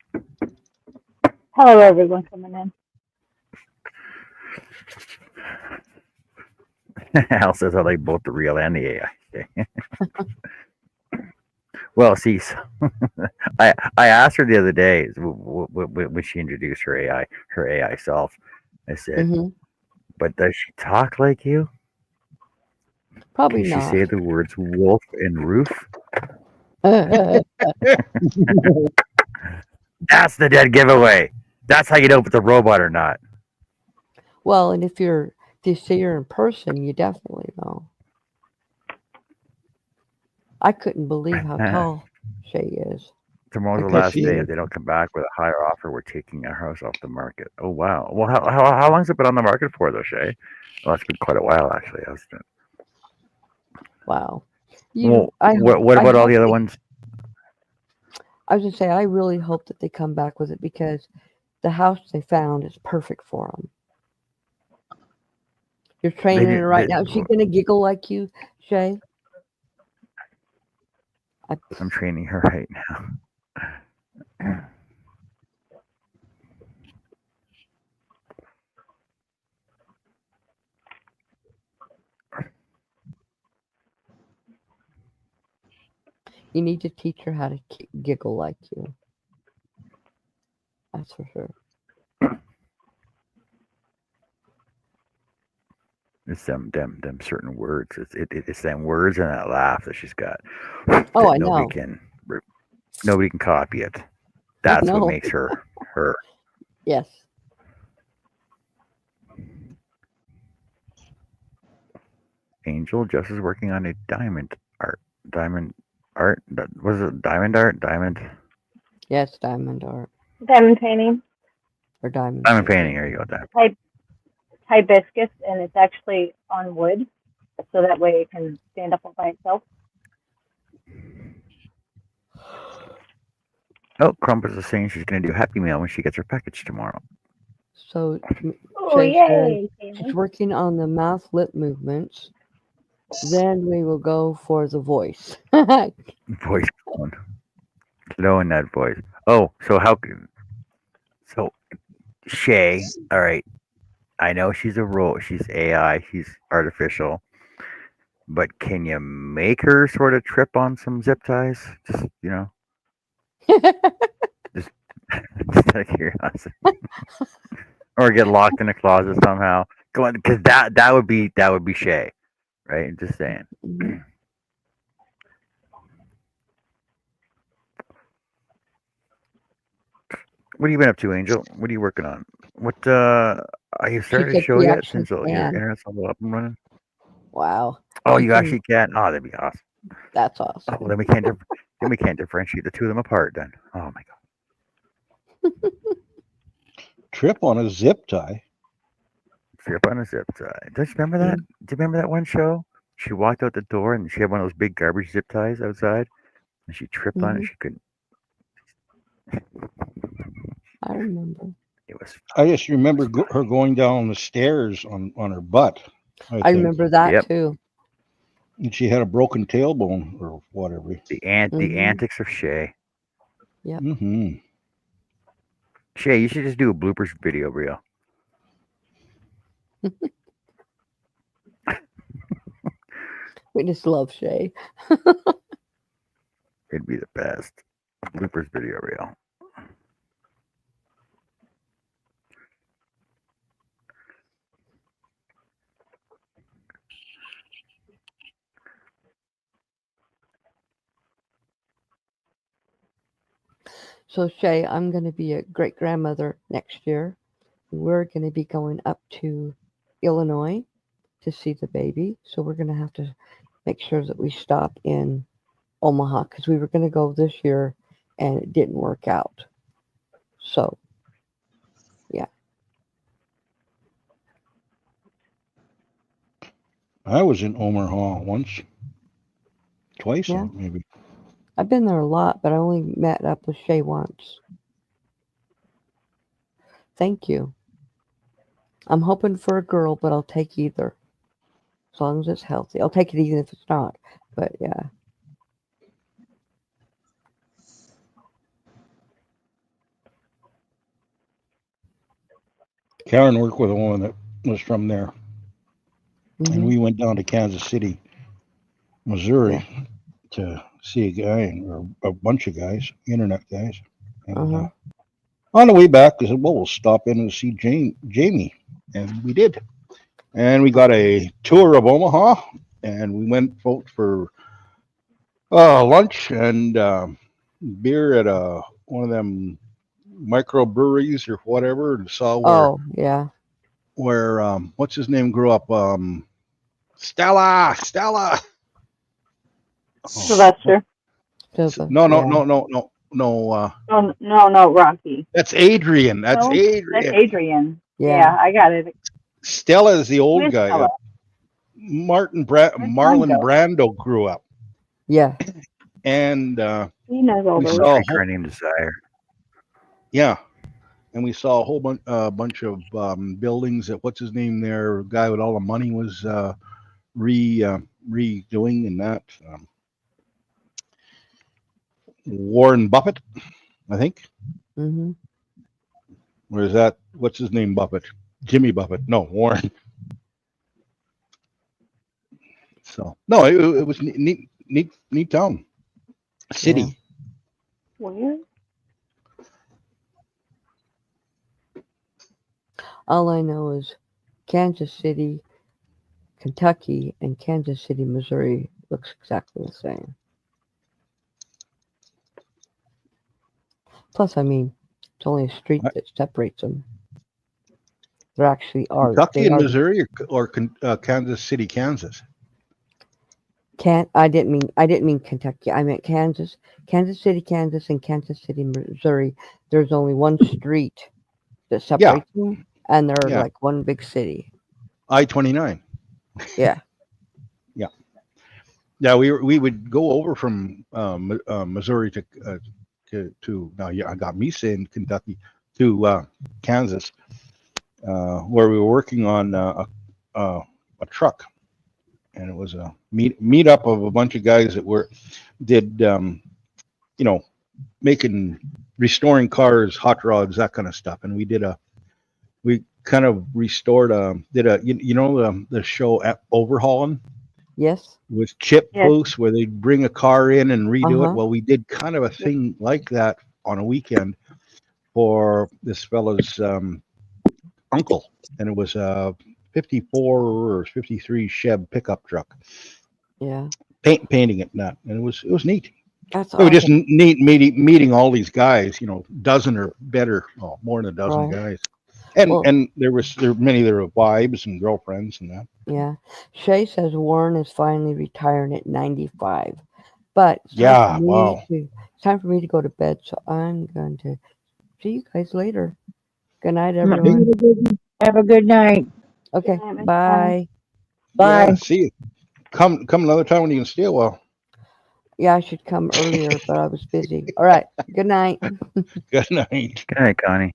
Hello, everyone coming in. Al says I like both the real and the AI. Well, see, I asked her the other day when she introduced her AI self. I said, Hmm. "But does she talk like you? Probably Can she not. say the words wolf and roof?" That's the dead giveaway. That's how you know if it's a robot or not. Well, and if you see her in person, you definitely know. I couldn't believe how tall Shay is. Tomorrow's the I last couldn't day. believe- If they don't come back with a higher offer, we're taking our house off the market. Oh wow. Well, how long's it been on the market for though, Shay? Well, it's been quite a while actually, hasn't it? Wow. Well, I what I about all hope the other they- ones? I was gonna say I really hope that they come back with it, because the house they found is perfect for them. You're training did- her right they- now. Is she gonna giggle like you, Shay? I'm training her right now. You need to teach her how to giggle like you. That's for sure. It's them certain words. It's them words and that laugh that she's got. Oh, I that know. nobody can copy it. That's know. what makes her her. Yes. Angel Jess is working on a diamond art. Was it diamond art? Diamond Yes, diamond art Diamond painting, or diamond. painting. There you go. Diamond. hibiscus, and it's actually on wood, so that way it can stand up all by itself. Oh, Crumpets is saying she's going to do Happy Meal when she gets her package tomorrow. So Oh, Shay yay! she's working on the mouth lip movements. Then we will go for the voice. Voice tone. Low in that voice. Oh, so Shay, all right. I know she's she's AI, she's artificial. But can you make her sort of trip on some zip ties? Just, just out of curiosity. Or get locked in a closet somehow. Go on, because that would be Shay, right? Just saying. Mhm. What have you been up to, Angel? What are you working on? What are you started said a show she yet? actually Since your can. internet's all up and running. Wow. Oh, You you can- actually can. Oh, that'd be awesome. That's Oh, awesome. well, then we can't differentiate the two of them apart. Then. Oh my god. Trip on a zip tie. Trip on a zip tie. Don't you remember that? Do you remember that one show? She walked out the door and she had one of those big garbage zip ties outside, and she tripped on it. Mhm. She couldn't. I remember. It was. I just remember her going down the stairs on her butt. I think. remember that Yep. too. And she had a broken tailbone or whatever. The Mhm. antics of Shay. Mm-hmm. Shay, you should just do a bloopers video reel. We just love Shay. It'd be the best. Bloopers video reel. So Shay, I'm going to be a great grandmother next year. We're going to be going up to Illinois to see the baby. So we're going to have to make sure that we stop in Omaha because we were going to go this year and it didn't work out. So, yeah. I was in Omaha once, twice, Yeah. maybe. I've been there a lot, but I only met up with Shay once. Thank you. I'm hoping for a girl, but I'll take either. As long as it's healthy. I'll take it even if it's not. But yeah. Karen worked with a woman that was from there, and Mhm. we went down to Kansas City, Missouri, to see a guy or a bunch of guys, internet guys. And Uh-huh. on the way back, they said, "Well, we'll stop in and see Jamie," and we did. And we got a tour of Omaha, and we went out for lunch and beer at one of them microbreweries or whatever, and saw Oh, yeah. where what's his name grew up. Stella. Oh, Sylvester. Silva. no, Yeah. No, Rocky. that's Adrian. That's No, that's Adrian. Adrian. Yeah. Yeah, I got it. Stella is the old Who is guy. Stella? Marlon Brando? Brando grew up, Yeah. and He knows all we those. saw Country Named Desire. yeah, and we saw a whole bunch of buildings that what's his name there, guy with all the money was redoing, and that Warren Buffett, I think. Mm-hmm. Or is that what's his name? Buffett, Jimmy Buffett? No, Warren. So no, it was neat town, city. Where? All I know is Kansas City, Kentucky, and Kansas City, Missouri looks exactly the same. Plus, I mean, it's only a street that separates them. There actually are. Kentucky they and are- Missouri, or Kansas City, Kansas. I didn't mean Kentucky. I meant Kansas City, Kansas, and Kansas City, Missouri. There's only one street that separates them, and they're Yeah. like one big city. I-29. Yeah. Yeah, we would go over from Missouri to now. Yeah, I got me saying Kentucky to Kansas, where we were working on a truck, and it was a meet up of a bunch of guys that did restoring cars, hot rods, that kind of stuff, and we kind of restored the show at Overhauling Yes. with Chip Yes. Post, where they'd bring a car in and redo it. Uh-huh. Well, we did kind of a thing like that on a weekend for this fella's uncle, and it was a 54 or 53 Chevy pickup truck, Yeah. painting it, and it was neat. That's It was just awesome. neat meeting all these guys, dozen or better, more than a dozen Right. guys. And Well- and there were many that were wives and girlfriends and that. Yeah. Shay says Warren is finally retiring at 95. But it's Yeah, time for me wow. it's time for me to go to bed, so I'm going to see you guys later. Good night, everyone. Have a good night. Okay. Good night, Miss Bye. Bye. Yeah, see you. Come another time when you can stay a while. Yeah, I should come earlier, but I was busy. All right. Good night. Good night. Good night, Connie.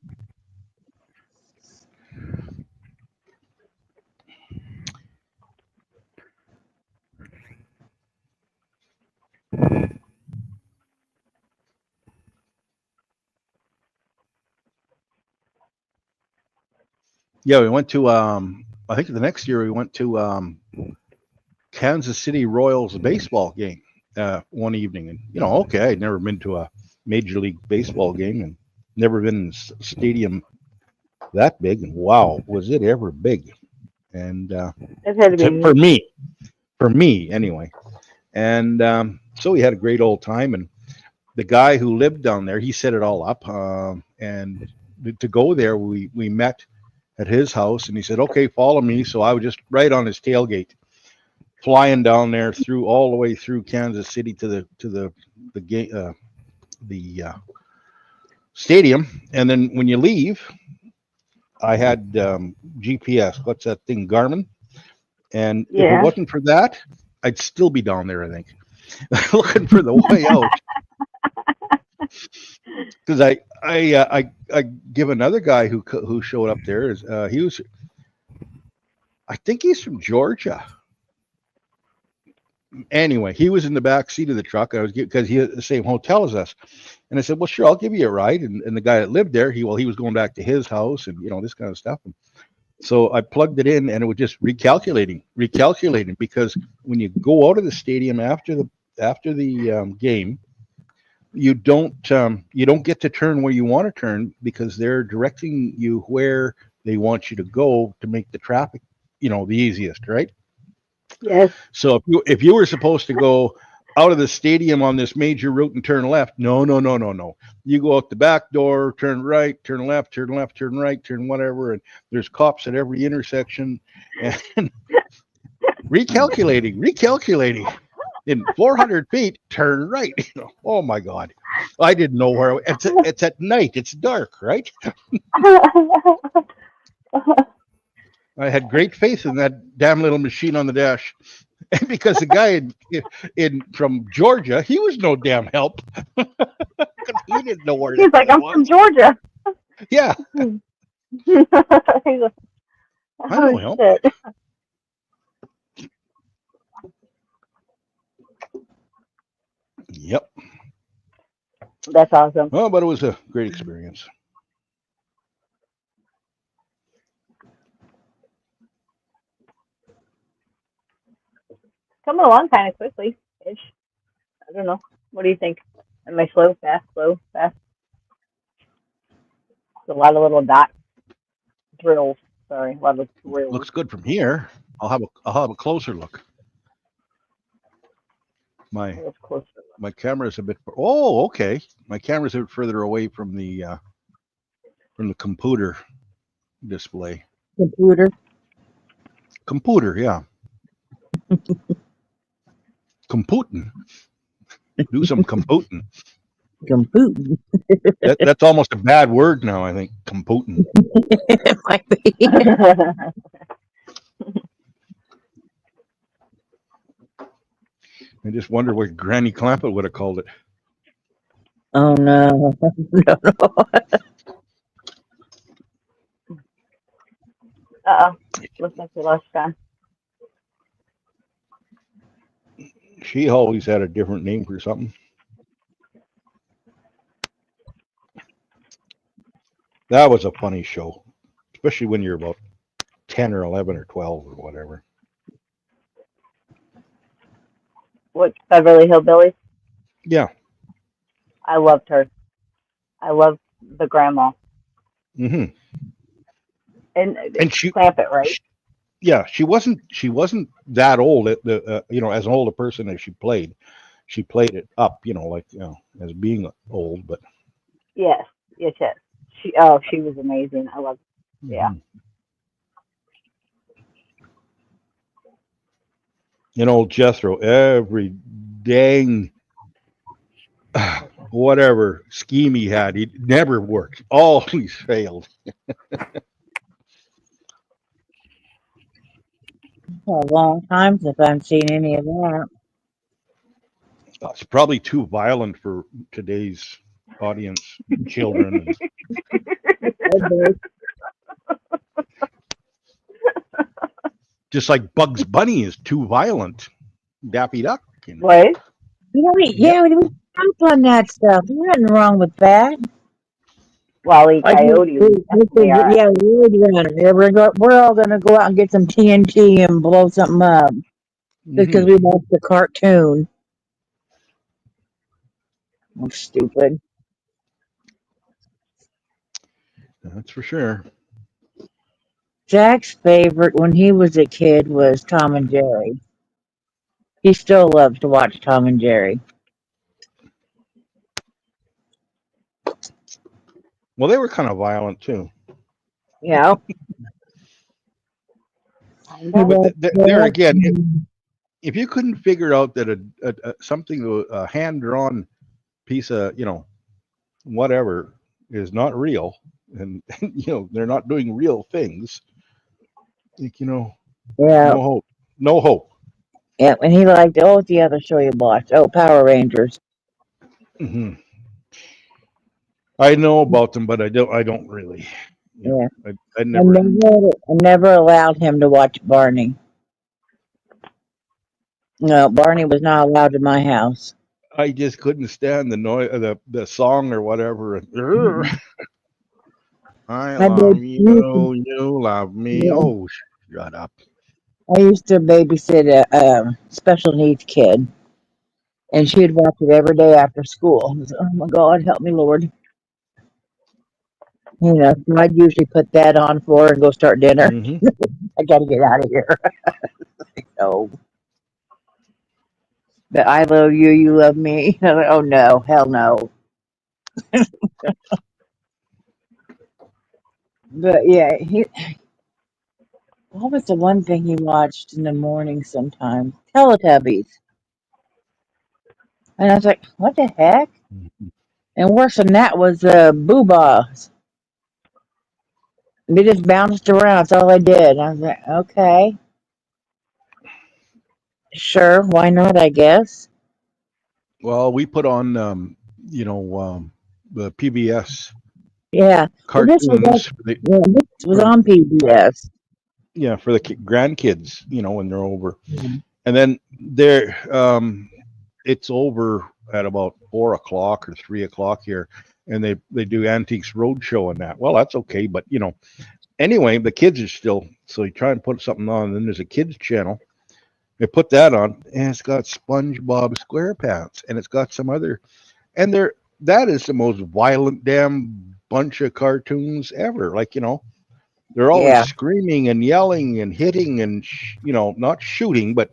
Yeah, we went to I think the next year we went to Kansas City Royals baseball game one evening, and okay, I'd never been to a Major League Baseball game and never been in a stadium that big, and wow, was it ever big? And It had to be for me anyway. And so we had a great old time, and the guy who lived down there, he set it all up, and to go there, we met at his house, and he said, okay, follow me. So I was just right on his tailgate, flying down there through all the way through Kansas City to the stadium. And then when you leave, I had GPS. What's that thing, Garmin? And if it wasn't for that, I'd still be down there, I think, looking for the way out. Because I give another guy who showed up there, he was, I think he's from Georgia. Anyway, he was in the back seat of the truck. Because he had the same hotel as us, and I said, "Well, sure, I'll give you a ride." And the guy that lived there, he was going back to his house, and this kind of stuff. And so I plugged it in, and it was just recalculating. Because when you go out of the stadium after the game, you don't get to turn where you want to turn, because they're directing you where they want you to go to make the traffic, the easiest, right? Yes. So if you were supposed to go out of the stadium on this major route and turn left, no. You go out the back door, turn right, turn left, turn right, turn whatever, and there's cops at every intersection, and recalculating. In 400 feet, turn right. Oh my God, I didn't know where. It's at night. It's dark, right? I had great faith in that damn little machine on the dash, because the guy in from Georgia, he was no damn help. He didn't know where. He's like, I'm from Georgia. Yeah. He's like, I know help. shit. Yep. That's awesome. Well, but it was a great experience. Coming along kind of quickly ish. I don't know. What do you think? Am I slow, fast, slow, fast? There's a lot of little dot drills. Sorry, a lot of drills. Looks good from here. I'll have a closer look. My camera's a bit. Oh, okay. My camera's a bit further away from the computer display. Computer, yeah. Computing. Do some computing. That's almost a bad word now, I think. Computing. It might be. I just wonder what Granny Clampett would have called it. Oh no. No. Uh-oh. Looks like we lost John. She always had a different name for something. That was a funny show, especially when you're about 10 or 11 or 12 or whatever. What, Beverly Hillbillies? Yeah. I loved her. I loved the grandma. Mm-hmm. And she Clampett, right? She wasn't that old at the as an older person as she played it up, as being old, but yes. She was amazing. I loved her. Yeah. And old Jethro, every dang whatever scheme he had, he never worked. Always failed. A long time since I've seen any of that. It's probably too violent for today's audience, children. Just like Bugs Bunny is too violent. Daffy Duck. What? We stop on that stuff. There's nothing wrong with that. Wally Coyote. We're all gonna go out and get some TNT and blow something up. because we watched the cartoon. I'm stupid. That's for sure. Jack's favorite when he was a kid was Tom and Jerry. He still loves to watch Tom and Jerry. Well, they were kind of violent too. Yeah. He But watched there again, that. if you couldn't figure out that a hand drawn piece of whatever is not real, and they're not doing real things, like Yeah. no hope, no hope. Yeah. And he liked, what's the other show you watched? Oh, Power Rangers. Hmm. I know about them, but I don't really. Yeah. I never. I never allowed him to watch Barney. No, Barney was not allowed in my house. I just couldn't stand the noise, the song or whatever. I I love did. you, you love me. Yeah. Oh, shut up. I used to babysit a special needs kid, and she'd watch it every day after school. I was, oh my God, help me, Lord. So I'd usually put that on for her and go start dinner. Hmm. I got to get out of here. No. But I love you, you love me. I was like, oh no, hell no. But yeah, what was the one thing he watched in the morning sometimes? Teletubbies. And I was like, what the heck? And worse than that was Boobas. They just bounced around. That's all they did. I was like, okay, sure, why not? I guess. Well, we put on, the PBS Yeah. Well, this was cartoons. this was on PBS. Yeah, for the grandkids, when they're over, Mhm. and then it's over at about 4 o'clock or 3 o'clock here, and they do Antiques Roadshow and that. Well, that's okay, but anyway, the kids are still, so you try and put something on, and then there's a kids channel. They put that on, and it's got SpongeBob SquarePants, and it's got some other, and that is the most violent damn bunch of cartoons ever. Like they're always Yeah. screaming and yelling and hitting and not shooting, but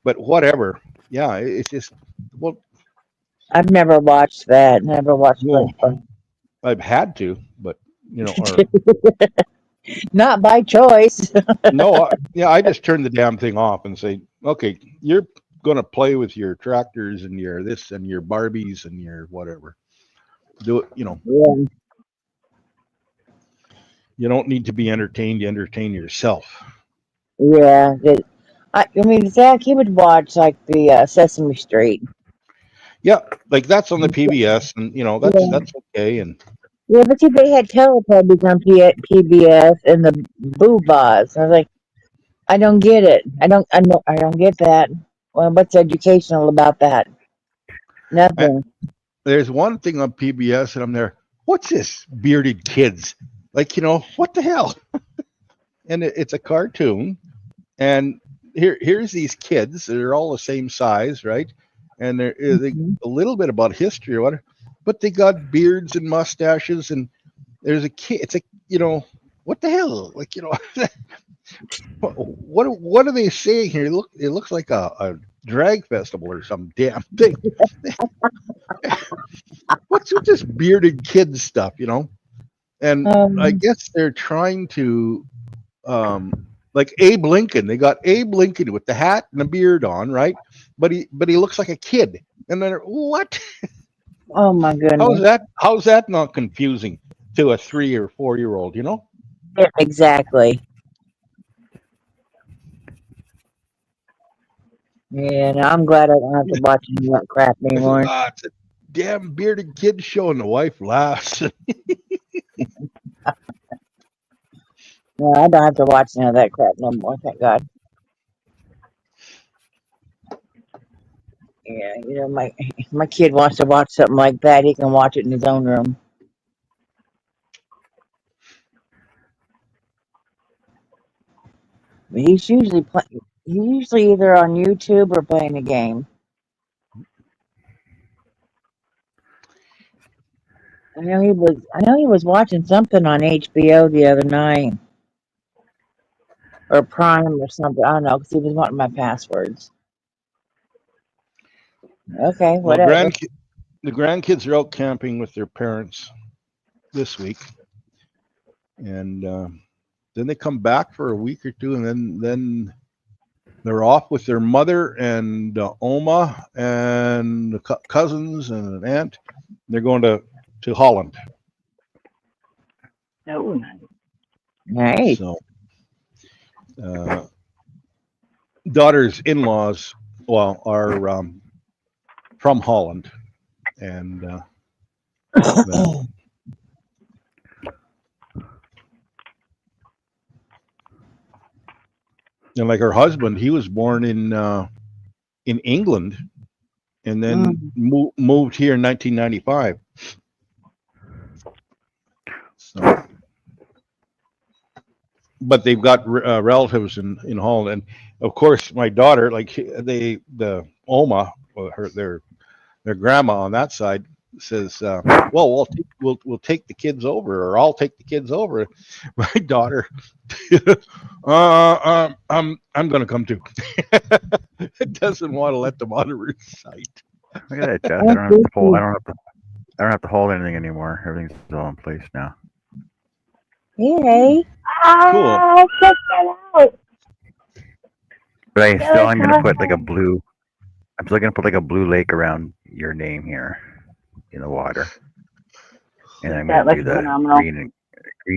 whatever. Yeah, it's just well, I've never watched that. Never watched no, SpongeBob. I've had to, but Not by choice. no, I just turn the damn thing off and say, okay, you're gonna play with your tractors and your this and your Barbies and your whatever. Do it, Yeah. you don't need to be entertained, you entertain yourself. Yeah. I mean, Zach, he would watch like the Sesame Street. Yeah, like that's on the PBS, and that's okay. And Yeah, but see, they had Teletubbies on PBS and the Boobas. I was like, I don't get it. I don't get that. Well, what's educational about that? Nothing. there's one thing on PBS, and I'm there. What's this bearded kids? Like what the hell? And it's a cartoon, and here's these kids. They're all the same size, right? And they're a little bit about history or whatever, but they got beards and mustaches, and there's a kid. It's what the hell? Like what are they saying here? It looks like a drag festival or some damn thing. What's with this bearded kid stuff? And I guess they're trying to like Abe Lincoln. They got Abe Lincoln with the hat and the beard on, right? But he looks like a kid. And then what? Oh my goodness. How's that not confusing to a 3 or 4-year-old, Yeah, exactly. Yeah, no, I'm glad I don't have to watch any of that crap I said, anymore. it's a damn bearded kid show, and the wife laughs. No, I don't have to watch any of that crap no more. Thank God. Yeah, my kid wants to watch something like that, he can watch it in his own room. But he's usually He's usually either on YouTube or playing a game. I know he was watching something on HBO the other night, or Prime or something. I don't know, because he was wanting my passwords. Okay, Well, whatever. the grandkids are out camping with their parents this week, and then they come back for a week or two, and then they're off with their mother and Oma and the cousins and an aunt. They're going to Holland. Oh, nice. Nice. So, daughter's in-laws, are from Holland, and and like her husband, he was born in England, and then moved here in 1995. So, but they've got relatives in Holland, and of course, my daughter, like the Oma, their grandma on that side says, "Well, we'll take the kids over, or I'll take the kids over." My daughter, I'm going to come too. Doesn't want to let them out of her sight. Look at that, Jess. I don't have to hold anything anymore. Everything's all in place now. Yay. Ah, check that out. But I'm That's gonna put like a awesome. blue. I'm still gonna put like a blue lake around your name here in the water, and I'm That gonna do looks the phenomenal. green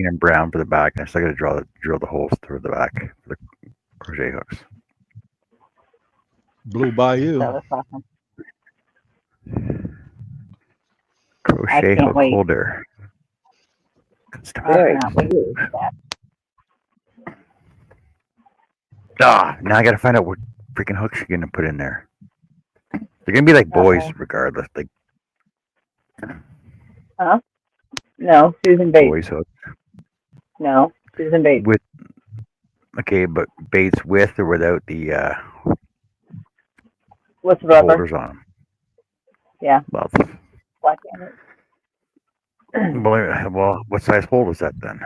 and brown for the back. And I'm still gonna drill the holes through the back for the crochet hooks. Blue Bayou. That looks awesome. Crochet can't hook wait. holder. Good stuff. I Very cannot wait to cool. see that. Now I gotta find out what freaking hooks you're gonna put in there. They're gonna be like boys Uh-oh. regardless, like No, Susan Bates. boys hooks. No, Susan Bates. Okay, but baits with or without the With rubber. holders on them. Yeah. Well, Black Janet. well, what size hole is that then?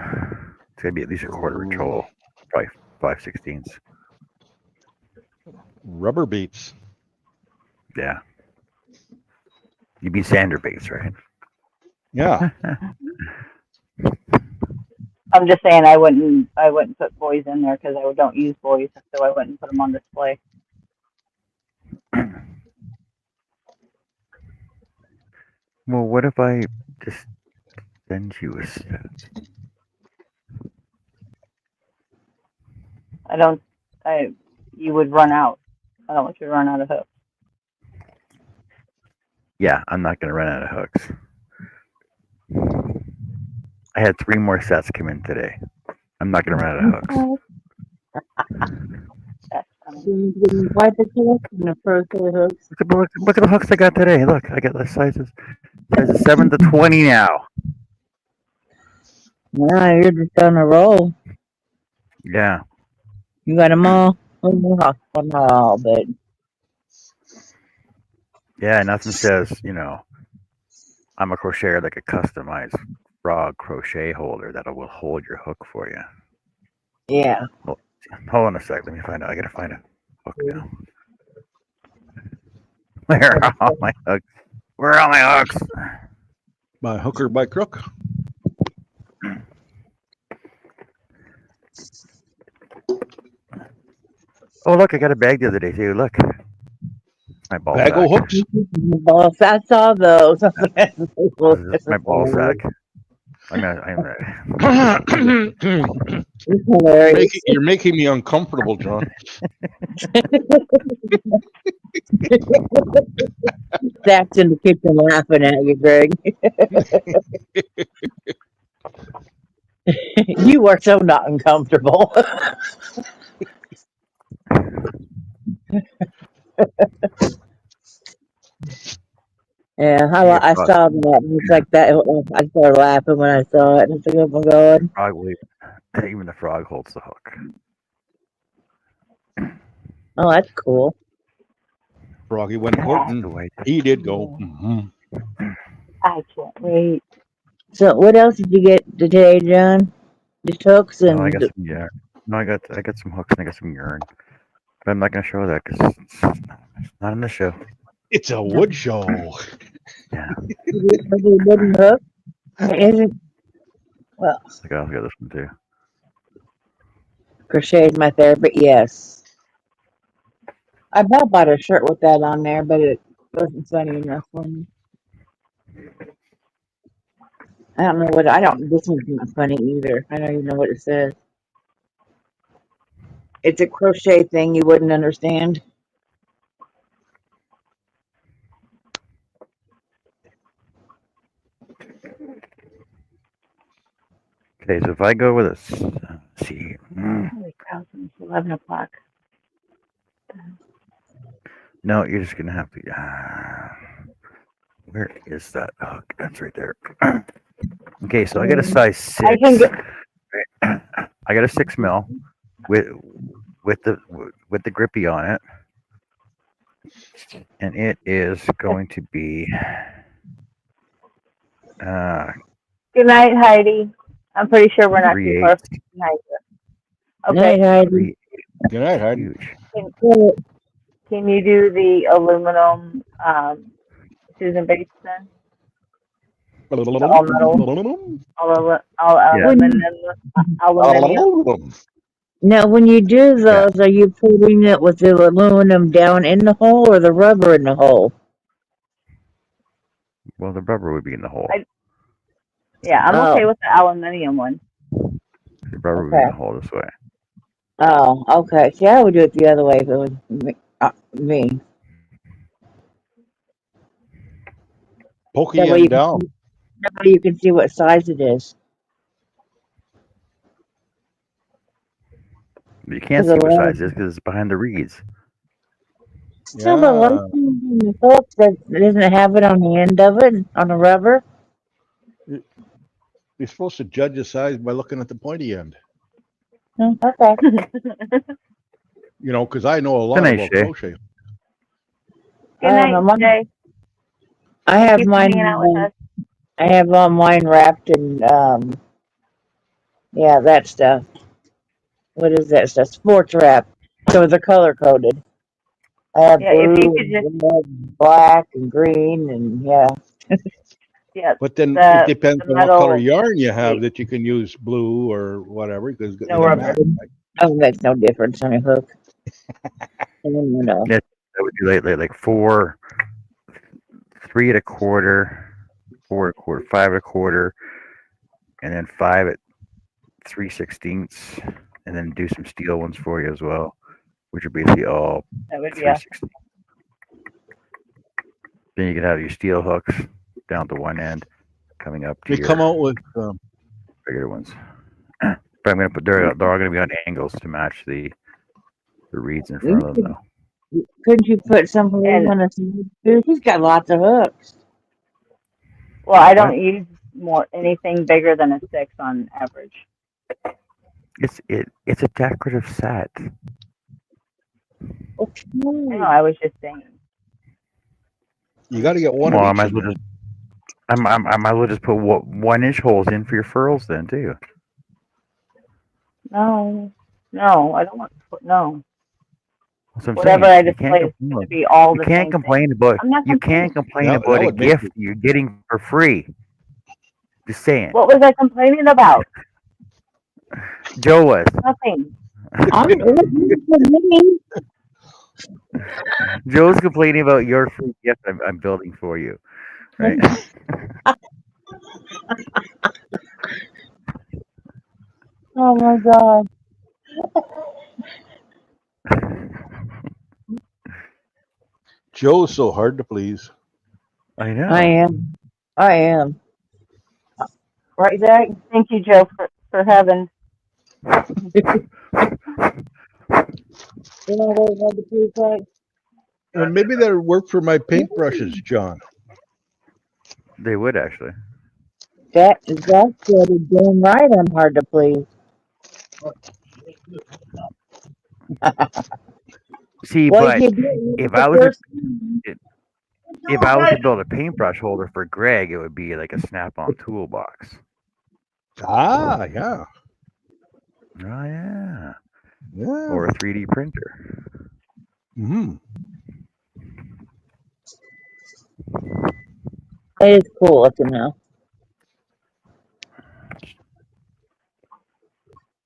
It's gonna be at least a quarter inch hole, probably 5/16. Rubber beats. Yeah. You'd be sander baits, right? Yeah. I'm just saying I wouldn't put boys in there because I don't use boys, so I wouldn't put them on display. Well, what if I just send you a set? You would run out. I don't want you to run out of hooks. Yeah, I'm not gonna run out of hooks. I had 3 more sets come in today. I'm not gonna run out of hooks. That's funny. Wipe the hooks and the crochet hooks. Look at the hooks I got today. Look, I got the sizes 7 to 20 now. Yeah, you're just on a roll. Yeah. You got them all. Not all, but Yeah, nothing says, I'm a crocheter like a customized frog crochet holder that will hold your hook for you. yeah. Hold on a sec. Let me find out. I gotta find a hook now. Where are all my hooks? Where are all my hooks? By hook or by crook. Oh, look, I got a bag the other day too. Look. My ball Bag sack. o' hooks. Well, I saw those. This is my ball sack. It's hilarious. You're making me uncomfortable, John. Zach's in the kitchen laughing at you, Greg. You are so not uncomfortable. Yeah, I saw that. It's like that. I started laughing when I saw it. It's like, oh my god. Frog, even the frog holds the hook. Oh, that's cool. Froggy went The courting. way that- He did go. I can't wait. So, what else did you get today, John? Just hooks Oh, I and got some yarn. No, I got some hooks and I got some yarn. But I'm not gonna show that because it's not in the show. It's a wood show. wooden hook. Isn't well, Like I'll get this one too. crochet is my therapy. Yes, I about bought a shirt with that on there, but it wasn't funny enough for me. I don't know what I don't. This one's not funny either. I don't even know what it says. It's a crochet thing you wouldn't understand. Okay, so if I go with a let's see, Holy cow, it's 11 o'clock. no, you're just gonna have to. Where is that hook? That's right there. Okay, so I got a size 6. I can get- I got a 6 mil with the grippy on it, and it is going to be. Good night, Heidi. I'm pretty sure we're not too 3/8. far from tonight. Okay. Night, Heidi. Good night, Heidi. Huge. Can you do the aluminum Susan Bates then? All aluminum. Now, when you do those, are you putting it with the aluminum down in the hole or the rubber in the hole? Well, the rubber would be in the hole. Yeah, I'm Oh. okay with the aluminium one. The rubber would be in the hole this way. Oh, okay. See, I would do it the other way if it was me. Poke That the way end you down. That way you can see what size it is. You can't There's see a what lot size it is because it's behind the reeds. So, but one Yeah. thing in the hook that doesn't have it on the end of it, on the rubber. You're supposed to judge the size by looking at the pointy end. Okay. You know, because I know a lot nice, about Shay. crochet. Good I don't know, night, Jay. I have Thank you for mine. hanging out with us. I have all mine wrapped in, yeah, that stuff. What is that stuff? Sports wrap. So they're color coded. I have Yeah, if you blue, could just, and red, and black, and green, and yeah. yeah, But then The- it depends the on what color metal yarn you have tape. that you can use blue or whatever. Because they No don't rubber. match, right? Oh, makes no difference on a hook. And then, you know. That would be like 4, 3 1/4, 4 1/4, 5 1/4, and then 5 at 3/16, and then do some steel ones for you as well, which are basically all That would be awesome. 3/16. Then you can have your steel hooks down to one end, coming up to They your come out with bigger ones. But I'm gonna put they're all gonna be on angles to match the reeds in front of them though. Couldn't you put some blue And- on a dude? He's got lots of hooks. Well, I don't use anything bigger than a 6 on average. It's a decorative set. Okay. No, I was just saying. you got to get one Well, I of might each. as in well there. just I might as well just put 1-inch holes in for your furls then too. No, I don't want to put, no. That's what I'm Whatever saying. I You can't display is complain. going to be all You the can't same complain about I'm not you can't complain That about a would make gift you- you're getting for free. Just saying. What was I complaining about? Joe was. Nothing. I'm me. Joe's complaining about your free gift I'm building for you. Right? Oh my god. Joe's so hard to please. I know. I am. Right, Zach? Thank you, Joe, for having. You know what I had to do, Zach? And maybe that'll work for my paintbrushes, John. They would actually. Zach said it damn right I'm hard to please. See, What but you do if the I was first time. if I was to build a paintbrush holder for Greg, it would be like a Snap-on toolbox. Ah, yeah, Oh yeah, yeah. or a 3D printer. Hmm. It is cool looking though.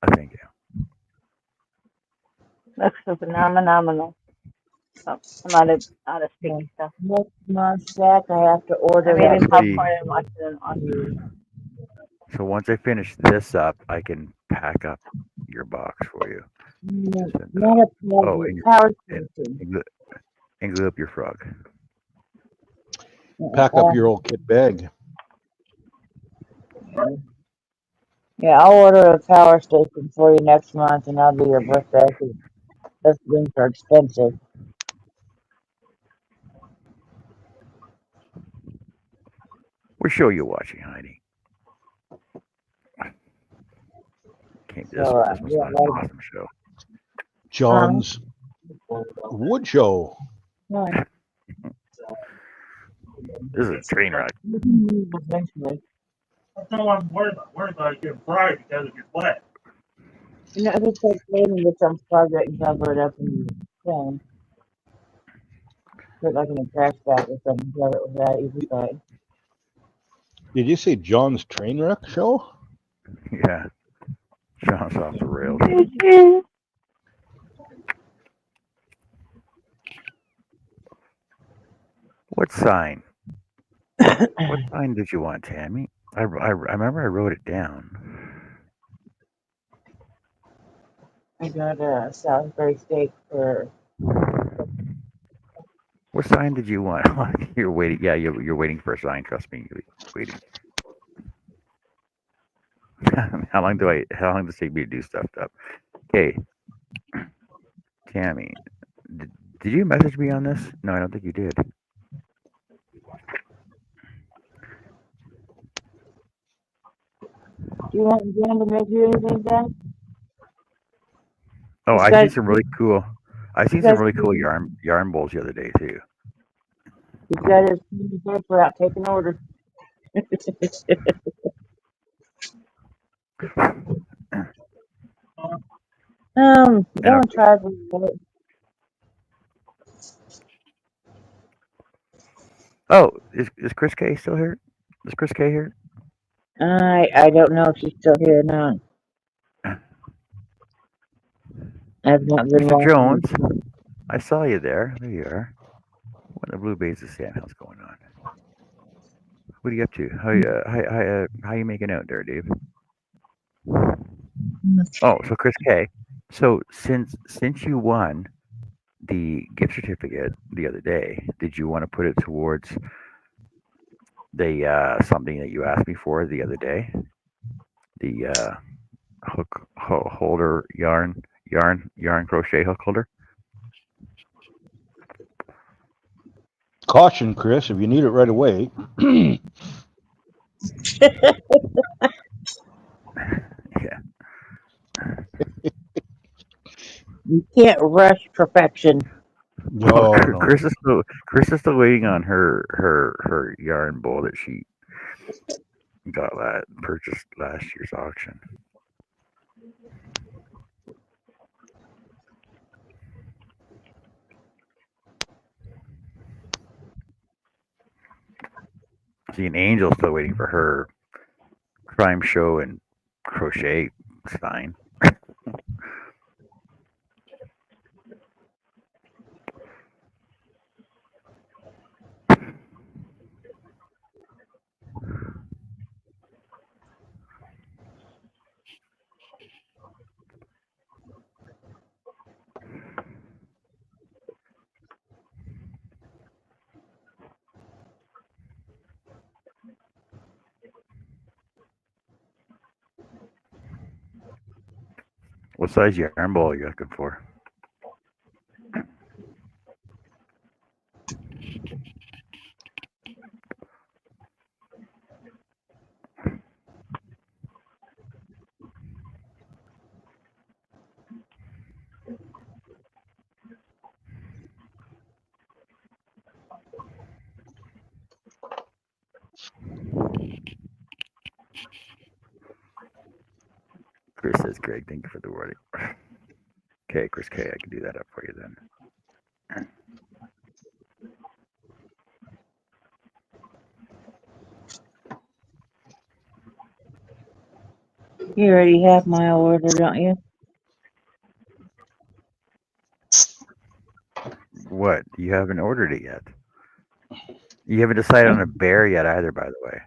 I think. Looks so phenomenal. Oh, I'm out of Yeah. sticky stuff. Next month back, I have to order I'm that. eating See, popcorn and watching an Oscars. so once I finish this up, I can pack up your box for you. Just Not a oh, power and, station. and glue up your frog. Pack up your old kit bag. Yeah, I'll order a power station for you next month, and that'll be your birthday. 'Cause those things are expensive. What show you watching, Heidi? This So, must yeah, not an awesome show. John's Wood Show. right. This is a train wreck. Eventually. That's all I'm worried about. Worried about getting fried because of your flat. You know, if it's like saving the some project and cover it up in the thing. Put like in a trash bag or something, cover it with that, easy fine. Did you say John's train wreck show? Yeah, John's off the rails. What sign? What sign did you want, Tammy? I remember I wrote it down. I got a Salisbury steak for. What sign did you want? You're waiting. Yeah, you're waiting for a sign. Trust me, you're waiting. How long does it take me to do stuff up? Okay, Tammy, did you message me on this? No, I don't think you did. Do you want Jan to make you anything, Dan? Oh, You I see guys, some really cool. I see you some guys, really cool yarn bowls the other day too. you got his paper out taking orders. And Don't try to get it. oh, is Chris K still here? Is Chris K here? I don't know if she's still here or not. I've not been Mr. watching. Jones, I saw you there. There you are. What in the blue bays of Sandhill's going on? What are you up to? How you making out there, Dave? Oh, so Chris K. So since you won the gift certificate the other day, did you want to put it towards the something that you asked me for the other day? The hook holder yarn crochet hook holder. Caution, Chris, if you need it right away. Yeah. You can't rush perfection. No, Well, no. Chris is still waiting on her yarn bowl that she purchased last year's auction. See, an Angel's still waiting for her crime show and crochet sign. What size yarn bowl are you looking for? Chris says, Greg, thank you for the wording. Okay, Chris K, I can do that up for you then. You already have my order, don't you? What? You haven't ordered it yet. You haven't decided on a bear yet either, by the way.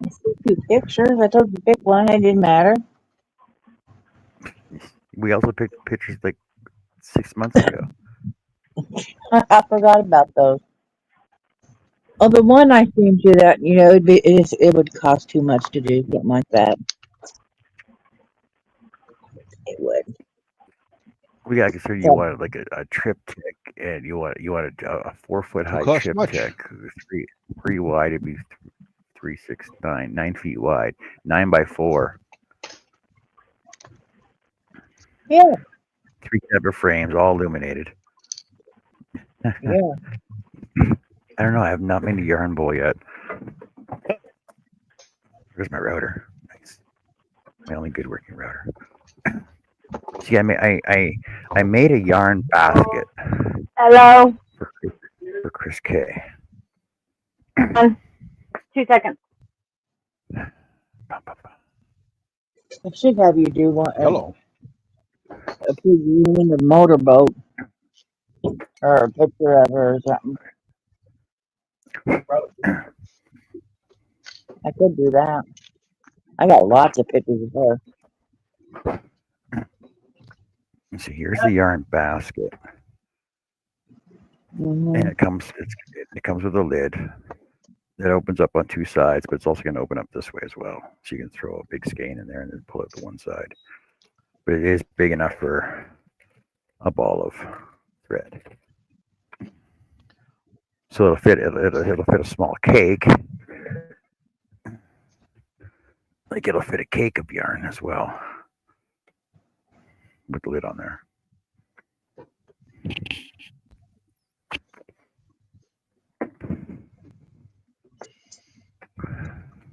I sent you pictures. I told you to pick one. It didn't matter. We also picked pictures like 6 months ago. I forgot about those. Oh, the one I sent you that, it would cost too much to do something like that. It would. We got to consider you So, wanted like a triptych, and you wanted a 4 foot high cost much. triptych, three wide. It'd be 3, 6, 9, 9 feet wide, 9 by 4, yeah, 3 separate frames, all illuminated. yeah. I don't know. I have not made a yarn bowl yet. Where's my router? Nice. My only good working router. See, I made a yarn basket Hello. for Chris K. 2 seconds. I should have you do one. Hello. A you in a motorboat or a picture of her or something. I could do that. I got lots of pictures of her. So here's the yarn basket, Hmm. and it comes with a lid that opens up on 2 sides, but it's also going to open up this way as well. So you can throw a big skein in there and then pull it to one side. But it is big enough for a ball of thread. So it'll fit a small cake. Like it'll fit a cake of yarn as well. With the lid on there.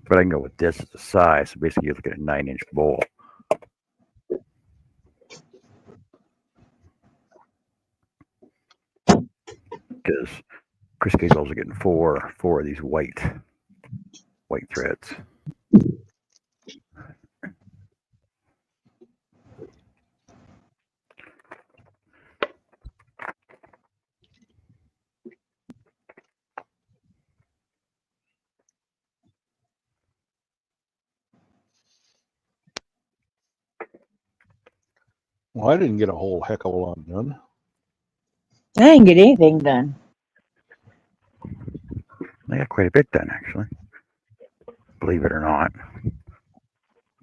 But I can go with this as the size. So basically, you look at a 9-inch bowl. Because Chris K's also getting four of these white threads. Well, I didn't get a whole heck of a lot done. I didn't get anything done. I got quite a bit done, actually. Believe it or not.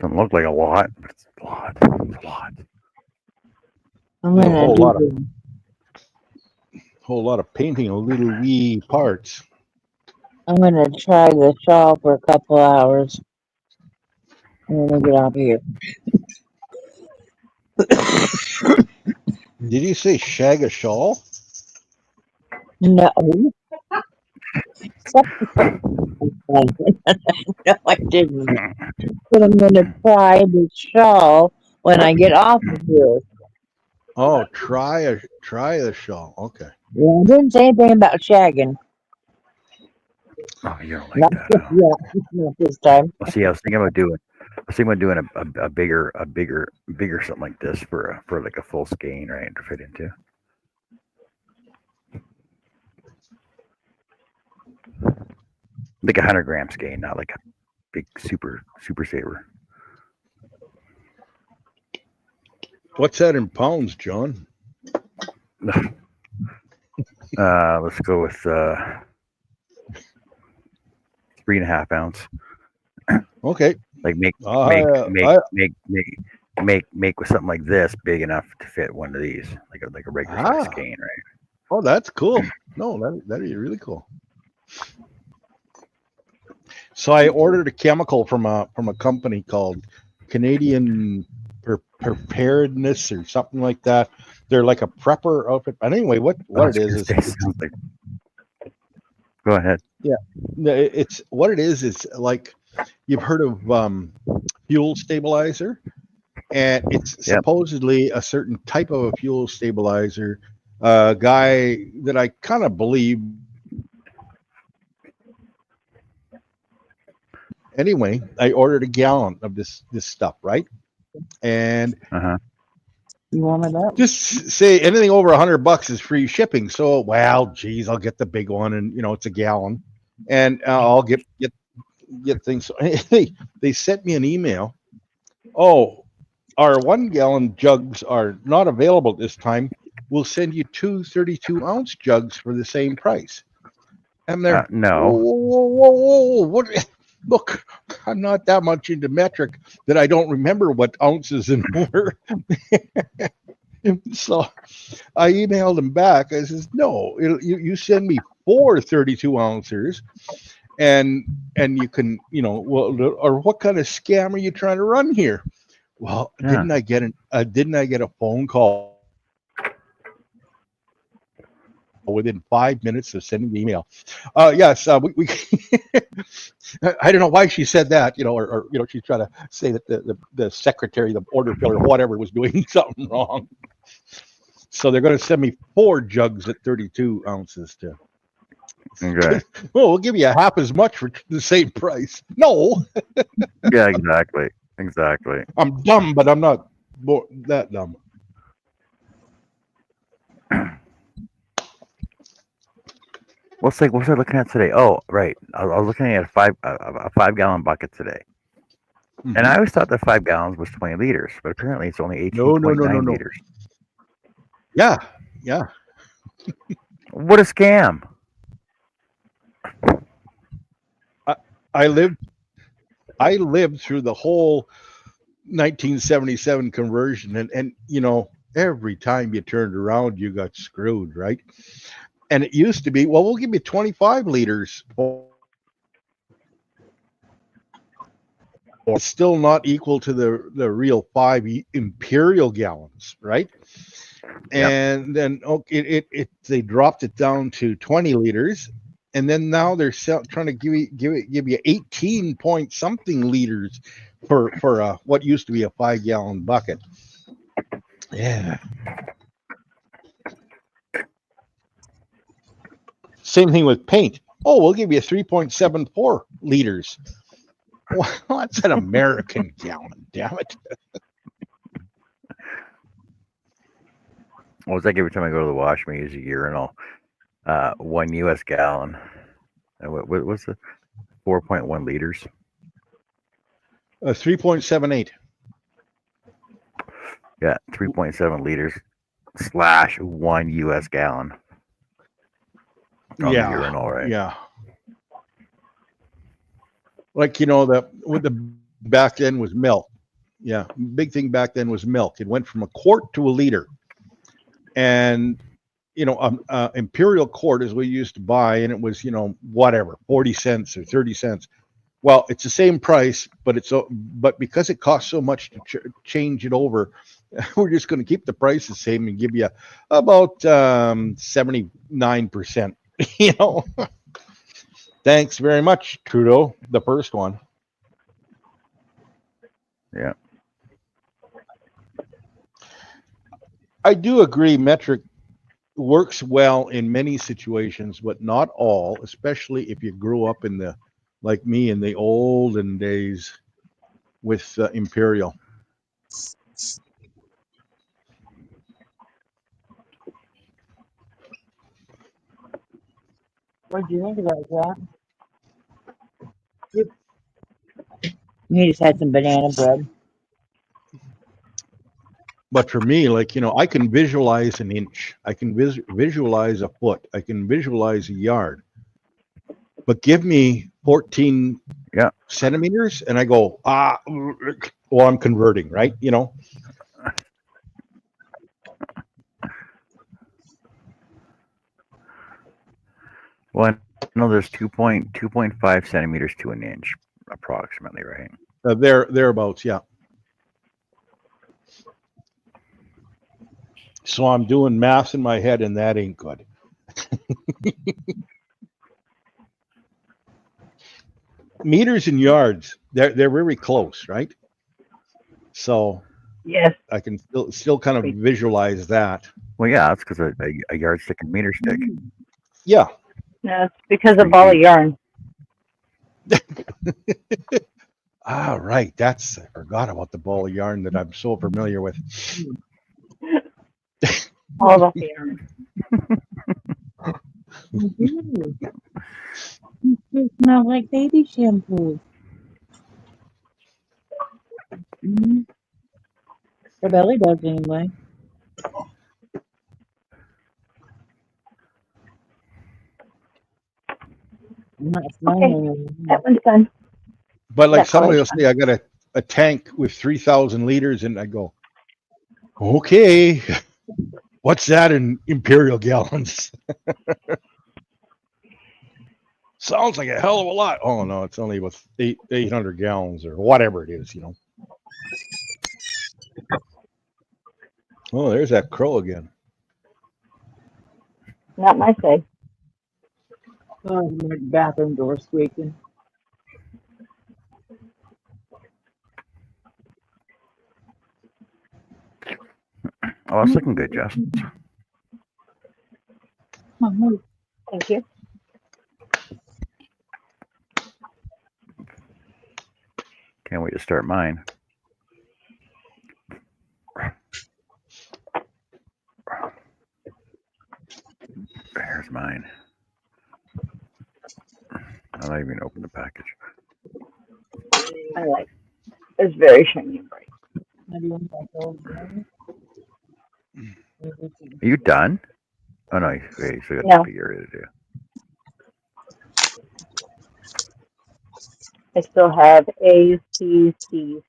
Doesn't look like a lot, but it's a lot. It's a lot. I'm Did a gonna whole lot of painting of little wee parts. I'm gonna try the shawl for a couple hours. And then I get off here. Did you say shag a shawl? No. No, I didn't. But I'm gonna try the shawl when I get off of here. Oh, try the shawl. Okay. Yeah, I didn't say anything about shagging. Oh, you don't like Not that, huh? yeah, not this time. Well, see, I was thinking about doing a bigger something like this for like a full skein, right, to fit into. Like 100-gram skein, not like a big super saver. What's that in pounds, John? Let's go with 3.5 ounce. Okay. Like make with something like this big enough to fit one of these, like a regular size skein, right? Oh, that's cool. No, that'd be really cool. So I ordered a chemical from a company called Canadian Preparedness or something like that. They're like a prepper outfit. But anyway, what it is Go ahead. Yeah, it's what it is. It's like you've heard of fuel stabilizer. and it's Yep. supposedly a certain type of a fuel stabilizer. A guy that I kind of believe. Anyway, I ordered a gallon of this stuff, right? And Uh-huh. You warm it up? just say anything over $100 is free shipping. So, well, geez, I'll get the big one, and it's a gallon, and I'll get things. They sent me an email. Oh, our 1 gallon jugs are not available this time. We'll send you 2 32-ounce jugs for the same price. And they're No. whoa, what? Look, I'm not that much into metric that I don't remember what ounces and were. So I emailed him back. I says, no, you send me 4 32 ounces, and you can, well, or what kind of scam are you trying to run here? Well, Yeah. didn't I get a phone call within 5 minutes of sending the email? Yes, we I don't know why she said that, or she's trying to say that the secretary, the order filler, whatever, was doing something wrong. So they're going to send me 4 jugs at 32 ounces to. Okay. Well, we'll give you half as much for the same price. No, Yeah, exactly. Exactly. I'm dumb, but I'm not that dumb. What's I looking at today? Oh, right. I was looking at a 5-gallon bucket today, and I always thought that 5 gallons was 20 liters, but apparently it's only 18.9 No. liters. Yeah. What a scam! I lived through the whole 1977 conversion, and every time you turned around, you got screwed, right? And it used to be, well, we'll give you 25 liters. It's still not equal to the real 5 imperial gallons, right? Yep. And then they dropped it down to 20 liters, and then now they're trying to give you 18 point something liters for what used to be a 5-gallon bucket. Yeah. Same thing with paint. Oh, we'll give you 3.74 liters. Well, that's an American gallon, damn it. Well, it's like every time I go to the washroom, I use a urinal. 1 U.S. gallon. And what's the 4.1 liters? 3.78. Yeah, 3.7 liters / 1 U.S. gallon. From the urinal, right? Yeah. Like, with the back then was milk. Yeah. Big thing back then was milk. It went from a quart to a liter. And, imperial quart is what you used to buy, and it was, whatever, 40 cents or 30 cents. Well, it's the same price, but because it costs so much to change it over, we're just going to keep the price the same and give you about 79%. Thanks very much, Trudeau, the first one. Yeah. I do agree metric works well in many situations, but not all, especially if you grew up like me, in the olden days with imperial. What do you think about that? You just had some banana bread. But for me, like, I can visualize an inch. I can visualize a foot. I can visualize a yard. But give me 14 centimeters, and I go, well, I'm converting, right? Well, I know there's 2.5 centimeters to an inch, approximately, right? Thereabouts, yeah. So I'm doing maths in my head, and that ain't good. Meters and yards, they're very close, right? So Yes. I can still kind of visualize that. Well, yeah, that's because a yardstick and meter stick. Yeah. No, it's because of ball of yarn. Ah, right. I forgot about the ball of yarn that I'm so familiar with. All of the yarn. It smells like baby shampoo. Mm-hmm. Her belly does anyway. I'm not smelling it. That one's done. But like That somebody will color's say, I got a tank with 3,000 liters, and I go, okay, what's that in imperial gallons? Sounds like a hell of a lot. Oh no, it's only with 800 gallons or whatever it is, you know. Oh, there's that crow again. Not my say. Oh, my bathroom door squeaking. Oh, it's looking good, Jess. Oh, Thank you. Can't wait to start mine. There's mine. I'm not even gonna open the package. I like it. It's very shiny and bright. Are you done? Oh no, you still got No. the figure to do. I still have A, C, C,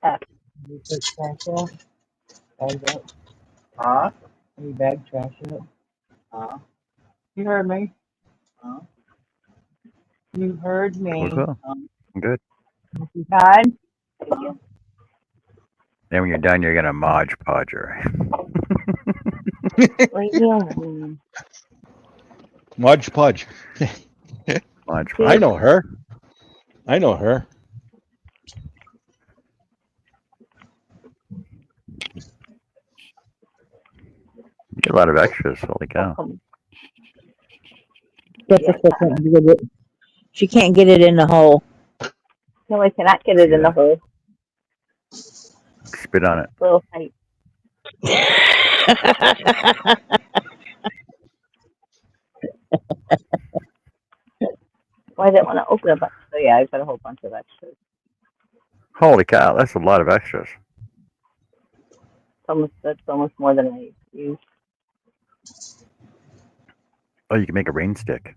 F. You put trash out? Bag up? Huh? You bag trash up? You heard me? You heard me. Cool. Good. You tired? Thank you. Then when you're done, you're gonna Mod Podge her. Leave me alone. Mudge Pudge. Mod I Podge. know her. I know her. You get a lot of extras. Holy cow! Welcome. Jessica can't get it. She can't get it in the hole. No, I cannot get it in the hole. Spit on it. It's a little tight. Why did it want to open a bunch? So yeah, I've got a whole bunch of extras. Holy cow! That's a lot of extras. That's almost more than I use. Oh, you can make a rain stick,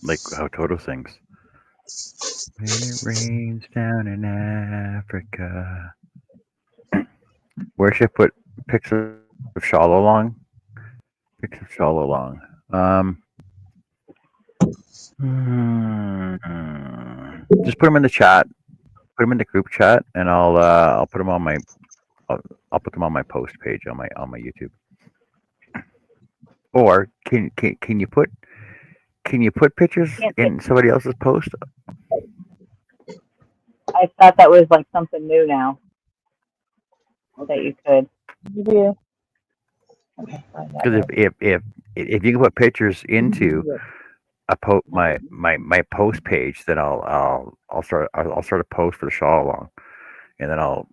like how Toto sings. When it rains down in Africa. Where should I put pics of Shalolong? Pics of Shalolong. Just put them in the chat. Put them in the group chat, and I'll put them on my I'll put them on my post page on my YouTube. Or can you put pictures in somebody else's post? I thought that was like something new now. That you could. Yeah. Okay, Because if you can put pictures into my post page, then I'll start a post for the shawl along, and then I'll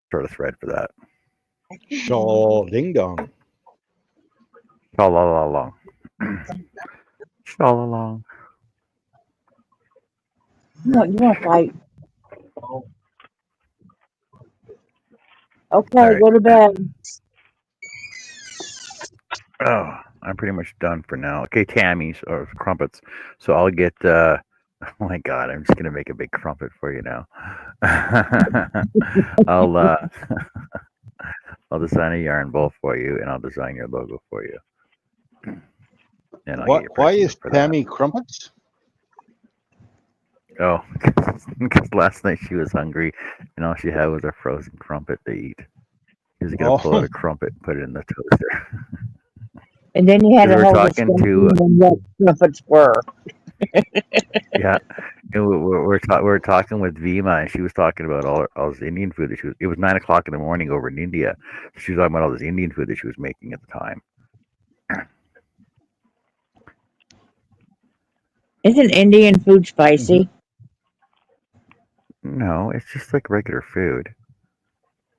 start a thread for that. Shawl ding dong. Shawl along. Shawl along. No, you want to fight. Okay, All right. go to bed. Oh, I'm pretty much done for now. Okay, Tammy's or crumpets. So I'll get. Oh my God, I'm just gonna make a big crumpet for you now. I'll design a yarn bowl for you, and I'll design your logo for you. And I'll get you Why prices is for Tammy crumpets? that. Oh, because last night she was hungry, and all she had was a frozen crumpet to eat. She was gonna pull out a crumpet and put it in the toaster. And then you had We a were whole talking discussion to on what crumpets were. yeah, And we're talking with Vima, and she was talking about all this Indian food that it was 9 o'clock in the morning over in India. She was talking about all this Indian food that she was making at the time. Isn't Indian food spicy? No, it's just like regular food.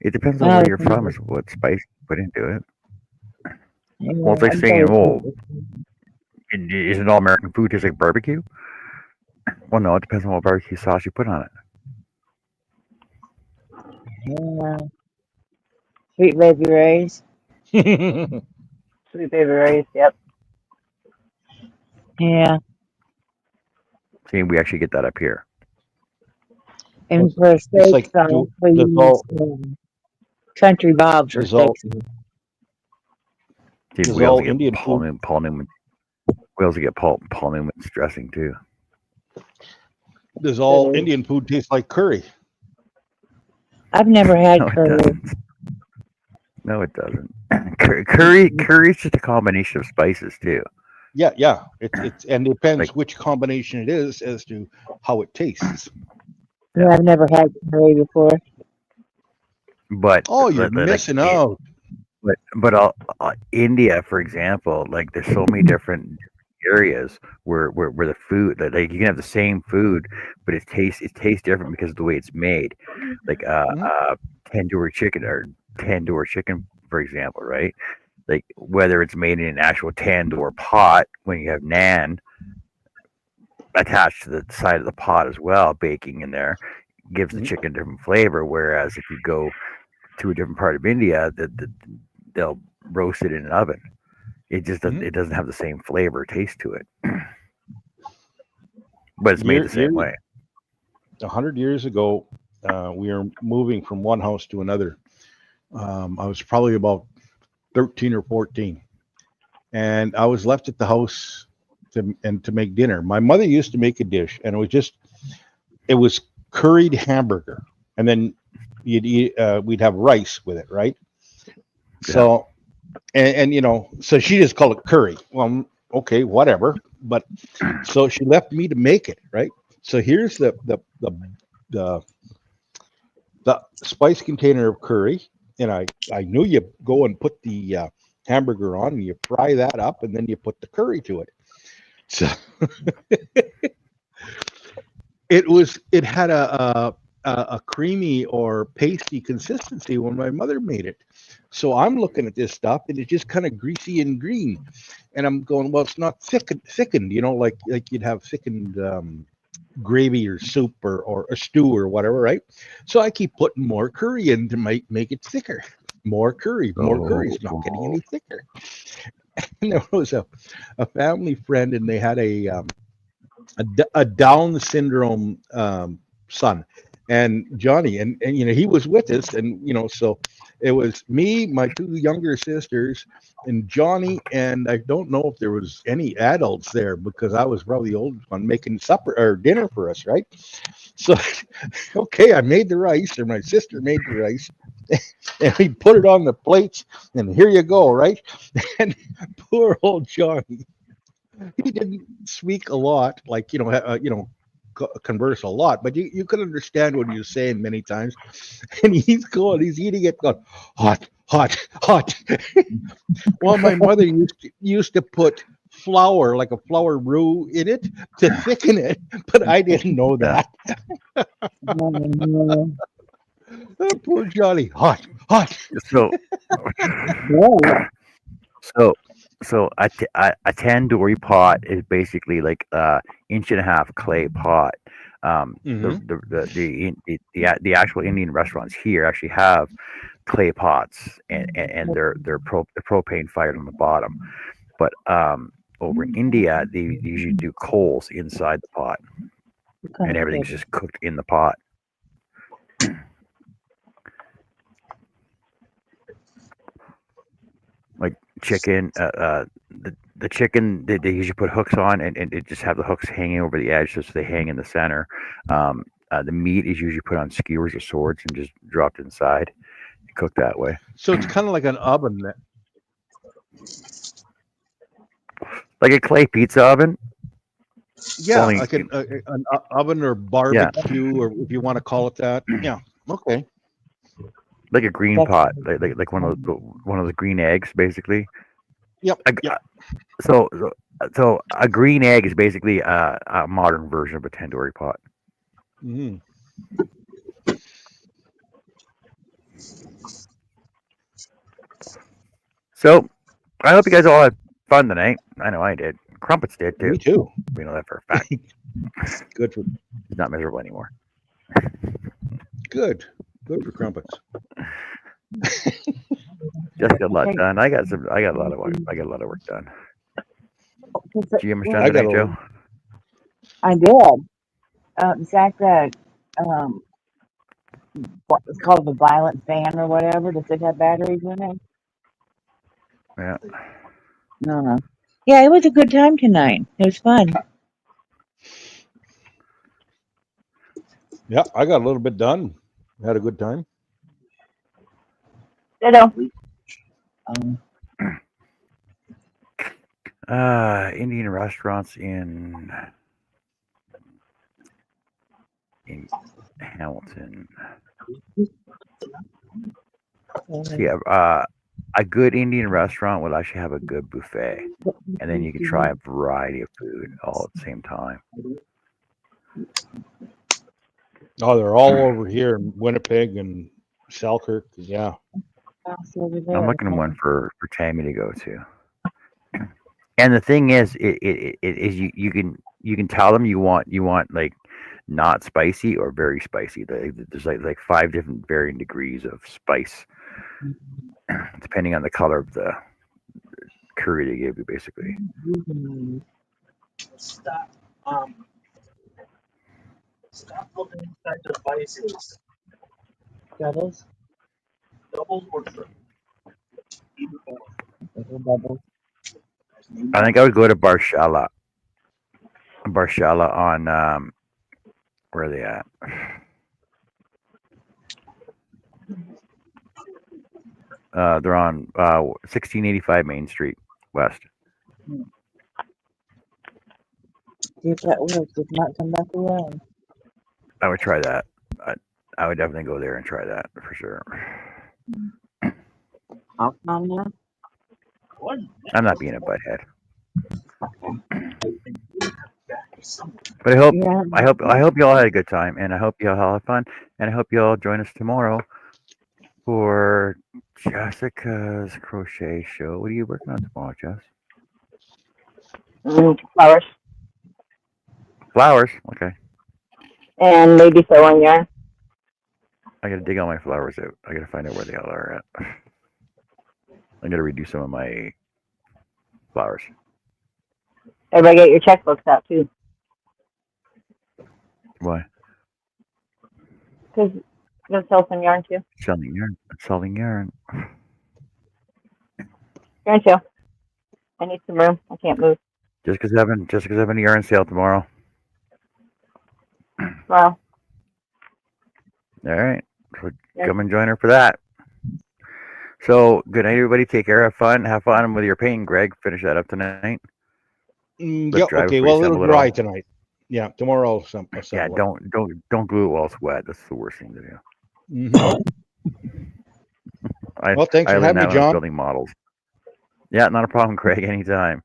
It depends on Oh, where you're from, is what spice you put into it. yeah, Well, it's like I'm saying, sorry. isn't all American food just like barbecue? Well, no, it depends on what barbecue sauce you put on it. Yeah. Sweet baby rays. Sweet baby rays. Yep. Yeah. See, we actually get that up here. And for It's steak like sauce, we does use all Country Bob's for does all steak sauce. See, does we also all get Indian Paul food Newman. We also get Paul Newman's dressing too. does all Really? Indian food taste like curry? I've never had No, it curry. doesn't. No, it doesn't. Curry's just a combination of spices too. Yeah. It's and depends Like, which combination it is as to how it tastes. Yeah, I've never had curry before. but Oh, you're like missing out. India, for example, like there's so many different areas where the food, like you can have the same food, but it tastes different because of the way it's made. Like Mhm. tandoori chicken, for example, right? Like whether it's made in an actual tandoor pot when you have naan attached to the side of the pot as well, baking in there, gives the Mhm. chicken a different flavor. Whereas if you go to a different part of India, they'll roast it in an oven. It just doesn't. Mhm. It doesn't have the same flavor or taste to it, but it's made Year the same year way. 100 years ago, we were moving from one house to another. I was probably about 13 or 14, and I was left at the house to make dinner. My mother used to make a dish, and it was curried hamburger, and then we'd have rice with it, right? Yeah. So, and so she just called it curry. Well, okay, whatever. But so she left me to make it, right? So here's the spice container of curry, and I knew you go and put the hamburger on, and you fry that up, and then you put the curry to it. So it had a creamy or pasty consistency when my mother made it. So I'm looking at this stuff, and it's just kind of greasy and green, and I'm going, well, it's not thickened, like you'd have thickened gravy or soup or a stew or whatever, right? So I keep putting more curry in to make it thicker. More curry. It's not getting any thicker. And there was a family friend, and they had a Down syndrome son, and Johnny, and he was with us, and so it was me, my two younger sisters, and Johnny, and I don't know if there was any adults there because I was probably the oldest one making supper or dinner for us, right? So okay, I made the rice, or my sister made the rice, and we put it on the plates, and here you go, right? And poor old Johnny, he didn't speak a lot, like converse a lot, but you could understand what he was saying many times. And he's eating it, going hot. Well, my mother used to put flour, like a flour roux, in it to thicken it, but I didn't know that. Oh, Oh, poor Johnny, hot. So yeah. so a tandoori pot is basically like inch and a half clay pot. Mhm. The actual Indian restaurants here actually have clay pots, and they're propane fired on the bottom. But over in India, they usually do coals inside the pot, and everything's just cooked in the pot. Like chicken, the chicken, they usually put hooks on, and it just have the hooks hanging over the edge, so they hang in the center. The meat is usually put on skewers or swords and just dropped inside and cooked that way. So it's kind of like an oven. Like a clay pizza oven. Yeah, Only- like an oven or barbecue, or if you want to call it that. Yeah. Okay. like a green That's- pot, like one of those green eggs, basically. Yep. A- Yep. So a green egg is basically a modern version of a tandoori pot. hmm So I hope you guys all had fun tonight. I know I did. Crumpets did too. Me too. We know that for a fact. Good for He's not miserable anymore. good. Good for crumpets. Just got a lot Okay. done. I got a lot of work. I got a lot of work done. Did you get much done I got tonight, a Joe? I did. Zach, what was called the violent fan or whatever, does it have batteries in it? Yeah. No. Yeah, it was a good time tonight. It was fun. Yeah, I got a little bit done. Had a good time. Ditto. Indian restaurants in Hamilton. So yeah, a good Indian restaurant will actually have a good buffet, and then you can try a variety of food all at the same time. Oh, they're all over here in Winnipeg and Selkirk. Yeah. I'm looking at one for Tammy to go to. And the thing is, it is you can tell them you want like not spicy or very spicy. There's like 5 different varying degrees of spice, depending on the color of the curry they give you, basically. Stop. Stop looking inside devices. Doubles? Doubles or triples. Either or. Doubles. I think I would go to Barshala. Barshala on where are they at? They're on 1685 Main Street West. See if that works. If not, come back around. I would try that. I would definitely go there and try that for sure. I'll come now. I'm not being a butthead, but Yeah. I hope you all had a good time, and I hope you all had fun, and I hope you all join us tomorrow for Jessica's crochet show. What are you working on tomorrow, Jess? Flowers. Flowers. Okay, And maybe sewing yarn. I gotta dig all my flowers out. I gotta find out where the hell they're at. I gotta redo some of my flowers. Everybody get your checkbooks out too. Why? Because you're going to sell some yarn too. Selling yarn. Selling yarn. Yarn too. I need some room. I can't move. Jessica's having a yarn sale tomorrow. Well, All right. So Yeah. come and join her for that. So good night, everybody. Take care. Have fun. Have fun with your painting, Greg. Finish that up tonight. Yeah. dry Okay. before you Well, assemble it'll it dry all. tonight. Yeah. Tomorrow. Yeah. Don't glue it while it's wet. That's the worst thing to do. Well, thanks I for learned having that me, when I was John. building models. Yeah, not a problem, Craig. Anytime.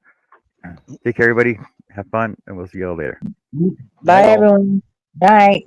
Take care, everybody. Have fun, and we'll see you all later. Bye, all. everyone. Night.